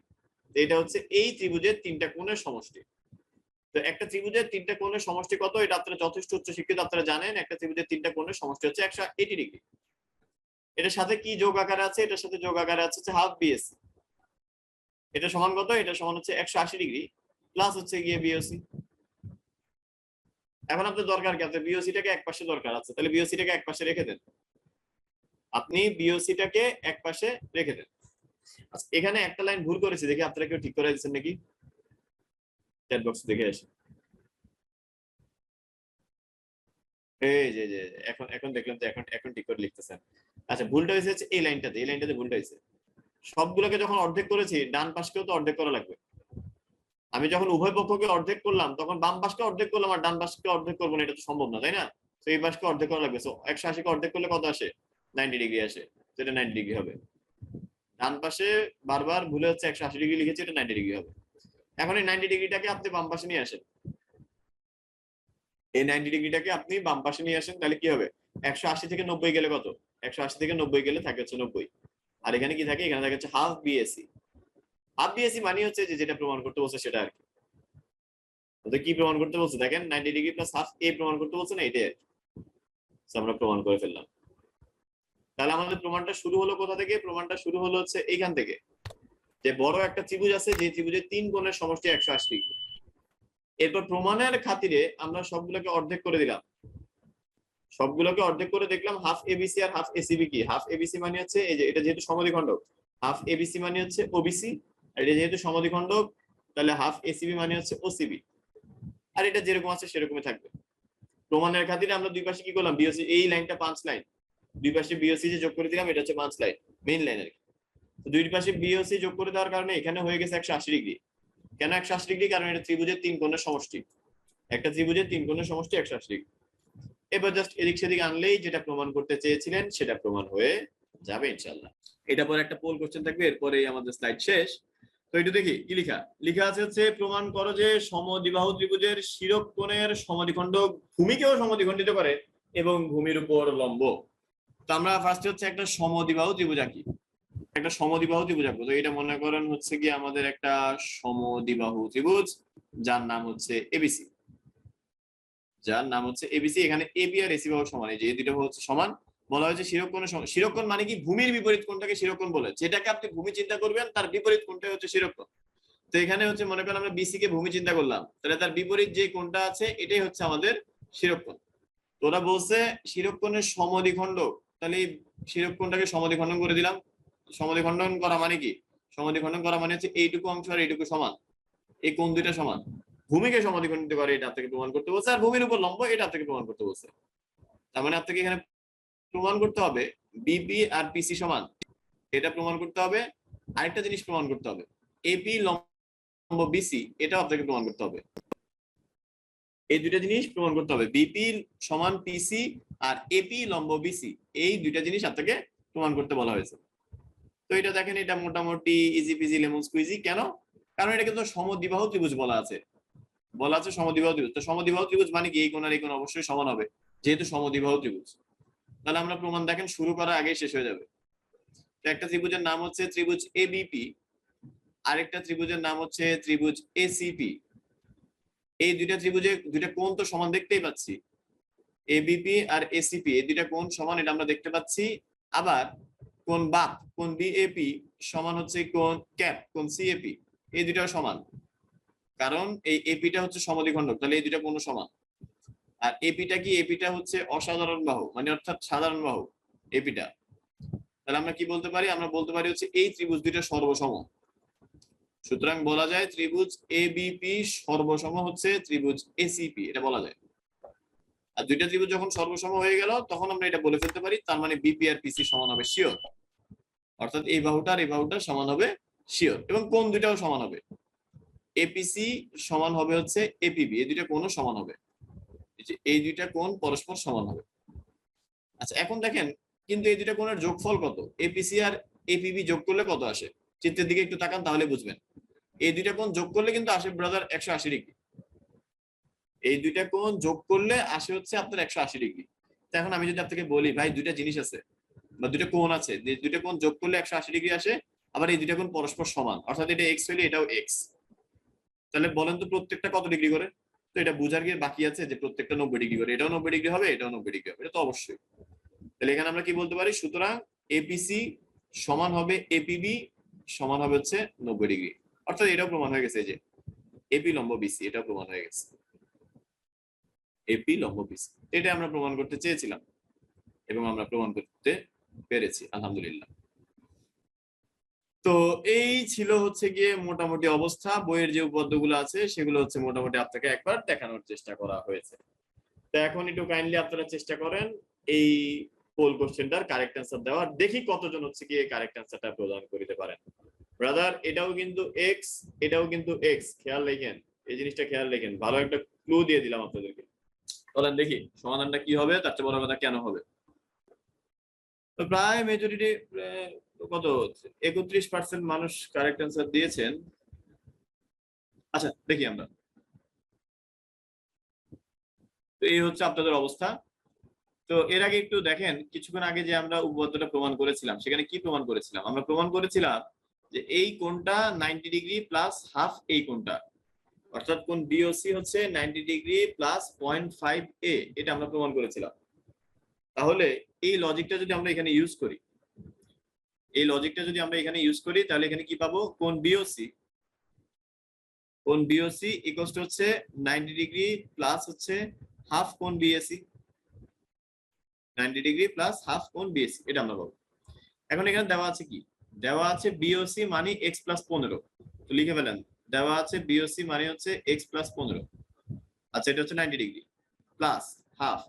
এটা হচ্ছে এই ত্রিভুজের তিনটা কোণের সমষ্টি। তো একটা ত্রিভুজের তিনটা কোণের সমষ্টি কত? এটা আপনারা যথেষ্ট উচ্চ শিক্ষিত, আপনারা জানেন একটা ত্রিভুজের তিনটা কোণের সমষ্টি হচ্ছে 180 ডিগ্রি। এটার সাথে কি যোগ আকারে আছে? এটার সাথে যোগ আকারে আছে হচ্ছে হাফ বিএসি। এটা সমান কত? এটা সমান হচ্ছে 180 ডিগ্রি প্লাস হচ্ছে গিয়ে বিওসি। এখন আপনার দরকার কি? আপনার বিওসিটাকে এক পাশে দরকার আছে, তাহলে বিওসিটাকে এক পাশে রেখে দেন। আপনি বিওসিটাকে এক পাশে রেখে দেন। আচ্ছা, এখানে একটা লাইন ভুল করেছি, দেখি আপনারা কেউ ঠিক করে দিচ্ছেন নাকি? চ্যাট বক্স দেখে আসি। এই যে যে এখন এখন দেখলাম যে এখন এখন ঠিক করে লিখতেছেন। আচ্ছা, ভুলটা হয়েছে এই লাইনটাতে, এই লাইনটাতে ভুলটা হয়েছে। সবগুলোকে যখন অর্ধেক করেছি, ডান পাশকেও তো অর্ধেক করা লাগবে। আমি যখন উভয় পক্ষকে অর্ধেক করলাম, তখন বাম পাশকে অর্ধেক করলাম আর ডান পাশকে অর্ধেক করবো না, এটা তো সম্ভব না, তাই না? তো এই পাশকে অর্ধেক করা লাগবে। 180 কে অর্ধেক করলে কত আসে? 90 ডিগ্রি আসে। তো এটা 90 ডিগ্রি হবে। ডান পাশে বারবার ভুলে হচ্ছে 180 ডিগ্রি লিখেছি, এটা 90 ডিগ্রি হবে। এখন এই 90 ডিগ্রিটাকে আপনি বাম পাশে নিয়ে আসেন। এই 90 ডিগ্রিটাকে আপনি বাম পাশে নিয়ে আসেন, তাহলে কি হবে? 180 থেকে 90 গেলে কত? 180 থেকে 90 গেলে থাকে হচ্ছে 90। আর এখানে কি থাকে? এখানে থাকে হচ্ছে হাফ বিএসি। হাফ বিএসি মানে হচ্ছে যে যেটা প্রমাণ করতে বলছে সেটা আর কি। তো কি প্রমাণ করতে বলছে দেখেন, 90 ডিগ্রি প্লাস হাফ এ প্রমাণ করতে বলছে না, এটাই আমরা প্রমাণ করে ফেললাম। তাহলে আমাদের প্রমাণটা শুরু হলো কোথা থেকে? প্রমাণটা শুরু হলো হচ্ছে এইখান থেকে, যে বড় একটা ত্রিভুজ আছে, যে ত্রিভুজের তিন কোণের সমষ্টি 180 ডিগ্রি। এরপর প্রমাণের খাতিরে আমরা সবগুলোকে অর্ধেক করে দিলাম, সবগুলোকে অর্ধেক করে দেখলাম হাফ এবিসি আর হাফ এসিবি কি। হাফ এবিসি মানে হচ্ছে এই যে এটা যেহেতু সমদ্বিখণ্ডক, হাফ এবিসি মানে হচ্ছে ওবিসি, আর এটা যেহেতু সমদ্বিখণ্ডক তাহলে হাফ এসিবি মানে হচ্ছে ওসিবি। আর এটা যেরকম আছে সেরকমই থাকবে। প্রমাণের খাতিরে আমরা দুই পাশে কি করলাম? বিওসি, এই লাইনটা 5 লাইন, দুই পাশে বিওসি যে যোগ করে দিলাম, এটা হচ্ছে 5 লাইন, মেইন লাইন আর কি। দুই পাশে বিওসি যোগ করে দেওয়ার কারণে এখানে হয়ে গেছে 180 ডিগ্রি। কেন 180 ডিগ্রি? কারণ এটা ত্রিভুজের তিন কোণের সমষ্টি, একটা ত্রিভুজের তিন কোণের সমষ্টি 180 ডিগ্রি। এবার জাস্ট এদিক সেদিক আনলেই যেটা প্রমাণ করতে চেয়েছিলেন সেটা প্রমাণ হয়ে যাবে ইনশাআল্লাহ। এটা পরে একটা পোল কোশ্চেন থাকবে, এরপরে আমাদের স্লাইড শেষ। তো একটু দেখি কি লেখা। লেখা আছে হচ্ছে প্রমাণ করো যে সমদ্বিবাহু ত্রিভুজের শিরক কোণের সমদ্বিখণ্ড ভূমিকেও সমদ্বিখণ্ডিত করে এবং ভূমির উপর লম্ব। তো আমরা ফার্স্টে হচ্ছে একটা সমদ্বিবাহু ত্রিভুজ আঁকি, একটা সমদ্বিবাহু ত্রিভুজ আঁকবো। তো এটা মনে করেন হচ্ছে কি আমাদের একটা সমদ্বিবাহু ত্রিভুজ যার নাম হচ্ছে এবিসি, যার নাম হচ্ছে এবিসি। এখানে এবি আর এসি বাহু সমান, এই যে এই দুটো হচ্ছে সমান। বলা হয়েছে শিরকোণের শিরকোণ মানে কি? ভূমির বিপরীত কোণটাকে শিরকোণ বলে। যেটাকে আপনি ভূমি চিন্তা করবেন তার বিপরীত কোণটা হচ্ছে শিরকোণ। তো এখানে হচ্ছে মনে করেন আমরা বিসি কে ভূমি চিন্তা করলাম, তাহলে তার বিপরীত যে কোণটা আছে এটাই হচ্ছে আমাদের শিরকোণ। তো ওরা বলছে শিরকোণের সমদ্বিখণ্ডক, তাহলে এই শিরকোণটাকে সমদ্বিখণ্ডন করে দিলাম। সমদ্বিখণ্ডন করা মানে কি? সমদ্বিখণ্ডন করা মানে হচ্ছে এইটুকু অংশ আর এইটুকু সমান, এই কোণ দুইটা সমান। ভূমিকে সমদ্বিখণ্ডিত করে এটা থেকে প্রমাণ করতে বলছে, আর ভূমির উপর লম্ব এটা থেকে প্রমাণ করতে বলছে। তার মানে আপনাকে এখানে প্রমাণ করতে হবে বিপি আর পিসি সমান, এটা প্রমাণ করতে হবে। আরেকটা জিনিস প্রমাণ করতে হবে, এপি লম্ব বিসি, এটাও আপনাকে প্রমাণ করতে হবে। এই দুইটা জিনিস প্রমাণ করতে হবে, বিপি সমান পিসি আর এপি লম্ব বিসি, এই দুইটা জিনিস আপনাকে প্রমাণ করতে বলা হয়েছে। তো এটা দেখেন, এটা মোটামুটি ইজি পিজি লেমন স্কুইজি। কেন? কারণ এটা কিন্তু সমদ্বিবাহু ত্রিভুজ বলা আছে, বলা আছে সমদ্বিবাহু ত্রিভুজ। তো সমদ্বিবাহু ত্রিভুজ মানে কি? এই কোণ আর এই কোণ অবশ্যই সমান হবে, যেহেতু সমদ্বিবাহু ত্রিভুজ। তাহলে আমরা প্রমাণ দেখেন শুরু করার আগে শেষ হয়ে যাবে। তো একটা ত্রিভুজের নাম হচ্ছে ত্রিভুজ এবিপি, আরেকটা ত্রিভুজের নাম হচ্ছে ত্রিভুজ এসিপি। এই দুইটা ত্রিভুজে দুইটা কোণ তো সমান দেখতেই পাচ্ছি, এবিপি আর এসিপি এই দুইটা কোণ সমান, এটা আমরা দেখতে পাচ্ছি। আবার কোণ বাপ, কোণ বিএপি সমান হচ্ছে কোণ ক্যাপ, কোণ সিএপি, এই দুইটাও সমান। কারণ এই এপিটা হচ্ছে সমদ্বিখণ্ডক, তাহলে এই দুইটা কোণ সমান। আর এপিটা কি? এপিটা হচ্ছে অসাধারণ বাহু, মানে অর্থাৎ সাধারণ বাহু এপিটা। তাহলে আমরা কি বলতে পারি? আমরা বলতে পারি হচ্ছে এই ত্রিভুজ দুইটা সর্বসম। সুতরাং বলা যায় ত্রিভুজ এবিপি সর্বসম হচ্ছে ত্রিভুজ এসিপি, এটা বলা যায়। আর দুইটা ত্রিভুজ যখন সর্বসম হয়ে গেল তখন আমরা এটা বলে ফেলতে পারি, তার মানে বিপি আর পিসি সমান হবে শিওর। অর্থাৎ এই বাহুটা আর এই বাহুটা সমান হবে শিওর, এবং কোণ দুইটাও সমান হবে। এপিসি সমান হবে হচ্ছে এপিবি, এই দুইটা কোণও সমান হবে, এই দুইটা কোণ পরস্পর সমান হবে। আচ্ছা, এখন দেখেন কিন্তু এই দুইটা কোণের যোগফল কত? এপিসি আর এপিবি যোগ করলে কত আসে? চিত্রের দিকে একটু তাকান তাহলে বুঝবেন। এই দুইটা কোণ যোগ করলে কিন্তু আসে ব্রাদার 180 ডিগ্রি। এই দুইটা কোণ যোগ করলে আসে হচ্ছে আপনার 180 ডিগ্রি। তো এখন আমি যদি আপনাকে বলি ভাই দুইটা জিনিস আছে বা দুইটা কোণ আছে, দুইটা কোণ যোগ করলে 180 ডিগ্রি আসে, আবার এই দুইটা কোণ পরস্পর সমান, অর্থাৎ এটা এক্স হইলে এটাও এক্স, তাহলে বলেন তো প্রত্যেকটা কত ডিগ্রি করে? তো এটা বুঝার গিয়ে বাকি আছে যে প্রত্যেকটা 90 ডিগ্রি করে, এটাও 90 ডিগ্রি হবে, এটাও 90 ডিগ্রি হবে, এটা তো অবশ্যই। তাহলে এখানে আমরা কি বলতে পারি, সুতরাং এপিসি সমান হবে এপিবি সমান হবে হচ্ছে 90 ডিগ্রি, অর্থাৎ এটাও প্রমাণ হয়ে গেছে যে এপি লম্ব বিসি, এটাও প্রমাণ হয়ে গেছে এপি লম্ব বিসি। এটা আমরা প্রমাণ করতে চেয়েছিলাম এবং আমরা প্রমাণ করতে পেরেছি আলহামদুলিল্লাহ। তো এই ছিল হচ্ছে গিয়ে মোটামুটি অবস্থা, বইয়ের যে উপপাদ্যগুলো আছে সেগুলো হচ্ছে মোটামুটি আপনাকে একবার দেখানোর চেষ্টা করা হয়েছে। তো এখন একটু কাইন্ডলি আপনারা চেষ্টা করেন এই পোল কোশ্চেনটার কারেক্ট অ্যান্সার দেওয়ার, দেখি কতজন হচ্ছে গিয়ে কারেক্ট অ্যান্সারটা প্রদান করতে পারেন। ব্রাদার এটাও কিন্তু এক্স, এটাও কিন্তু এক্স, খেয়াল রাখেন এই জিনিসটা, খেয়াল রাখেন, ভালো একটা ক্লু দিয়ে দিলাম আপনাদেরকে। বলেন দেখি সমাধানটা কি হবে, তার চেয়ে বড় কথা কেন হবে। তো প্রায় মেজরিটি কত 31% মানুষ কারেক্ট অ্যান্সার দিয়েছেন। আচ্ছা দেখি আমরা, তো এই হচ্ছে আপনাদের অবস্থা। তো এর আগে একটু দেখেন, কিছুক্ষণ আগে যে আমরা উপপাদ্যটা প্রমাণ করেছিলাম সেখানে কি প্রমাণ করেছিলাম, আমরা প্রমাণ করেছিলাম যে এই কোণটা 90 ডিগ্রি প্লাস হাফ এই কোণটা, অর্থাৎ কোণ বিওসি হচ্ছে 90 ডিগ্রি প্লাস 0.5 এ, এটা আমরা প্রমাণ করেছিলাম। তাহলে এই লজিকটা যদি আমরা এখানে ইউজ করি, এই লজিকটা যদি আমরা এখানে ইউজ করি তাহলে এখানে কি পাবো, কোণ বিওসি, কোণ বিওসি ইকুয়ালস টু হচ্ছে 90 ডিগ্রি প্লাস হচ্ছে হাফ কোণ বিএসি, 90 ডিগ্রি প্লাস হাফ কোণ বিএসি, এটা আমরা পাবো। এখন এখানে দেওয়া আছে কি, দেওয়া আছে বিওসি মানে x প্লাস 15, তো লিখে ফেলেন, দেওয়া আছে বিওসি মানে হচ্ছে x প্লাস 15, আচ্ছা এটা হচ্ছে 90 ডিগ্রি প্লাস হাফ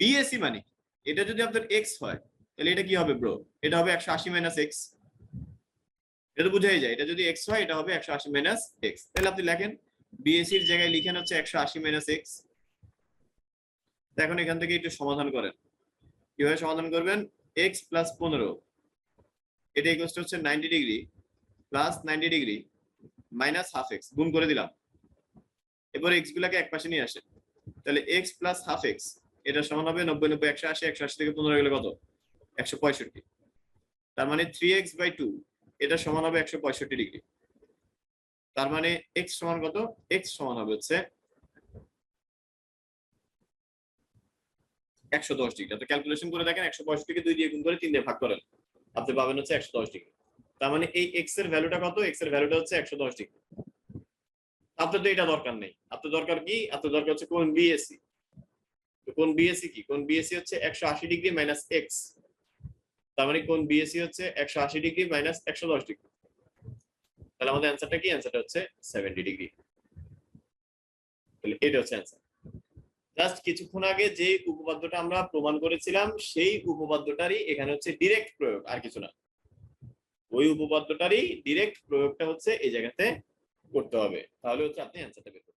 বিএসি মানে এটা যদি আপনার x হয় তাহলে এটা কি হবে ব্রো, এটা হবে 180 মাইনাস x, এটা তো বুঝাই যায়, এটা যদি x হয় এটা হবে 180 মাইনাস x, তাহলে আপনি লেখেন বিএসি এর জায়গায় লিখেন হচ্ছে 180 মাইনাস x। এখন এখান থেকে একটু সমাধান করেন, কিভাবে সমাধান করবেন, x প্লাস 15 এটা ইকুয়াল টু হচ্ছে 90 degree plus 90 degree minus half x, গুণ করে দিলাম, এবার এক্স গুলাকে এক পাশে নিয়ে আসে, তাহলে এক্স প্লাস হাফ এক্স এটা সমান হবে 90 90 180, 180 থেকে 15 গেলে কত, 165, তার মানে 3x/2 এটা সমান হবে 165 ডিগ্রি, তার মানে x সমান কত, x সমান হবে হচ্ছে 110 ডিগ্রি। তো ক্যালকুলেশন করে দেখেন 165 কে 2 দিয়ে গুণ করে 3 দিয়ে ভাগ করেন, আপনি পাবেন হচ্ছে 110 ডিগ্রি। তার মানে এই x এর ভ্যালুটা কত, x এর ভ্যালুটা হচ্ছে 110 ডিগ্রি। আপনার তো এটা দরকার নেই, আপনার দরকার কি, আপনার দরকার হচ্ছে কোণ বিএসি। তো কোণ বিএসি কি, কোণ বিএসি হচ্ছে 180 ডিগ্রি মাইনাস x, তার মানে কোণ বিএসি হচ্ছে 180 ডিগ্রি মাইনাস 110 ডিগ্রি, তাহলে আমাদের অ্যানসারটা কি, অ্যানসারটা হচ্ছে 70 ডিগ্রি। তাহলে এটা হচ্ছে অ্যানসার। জাস্ট কিছুক্ষণ আগে যে উপপাদ্যটা আমরা প্রমাণ করেছিলাম সেই উপপাদ্যটারই এখানে হচ্ছে ডিরেক্ট প্রয়োগ, আর কিছু না, ওই উপপাদ্যটারই ডিরেক্ট প্রয়োগটা হচ্ছে এই জায়গাতে করতে হবে, তাহলে হচ্ছে আপনি অ্যানসারটা বের করতে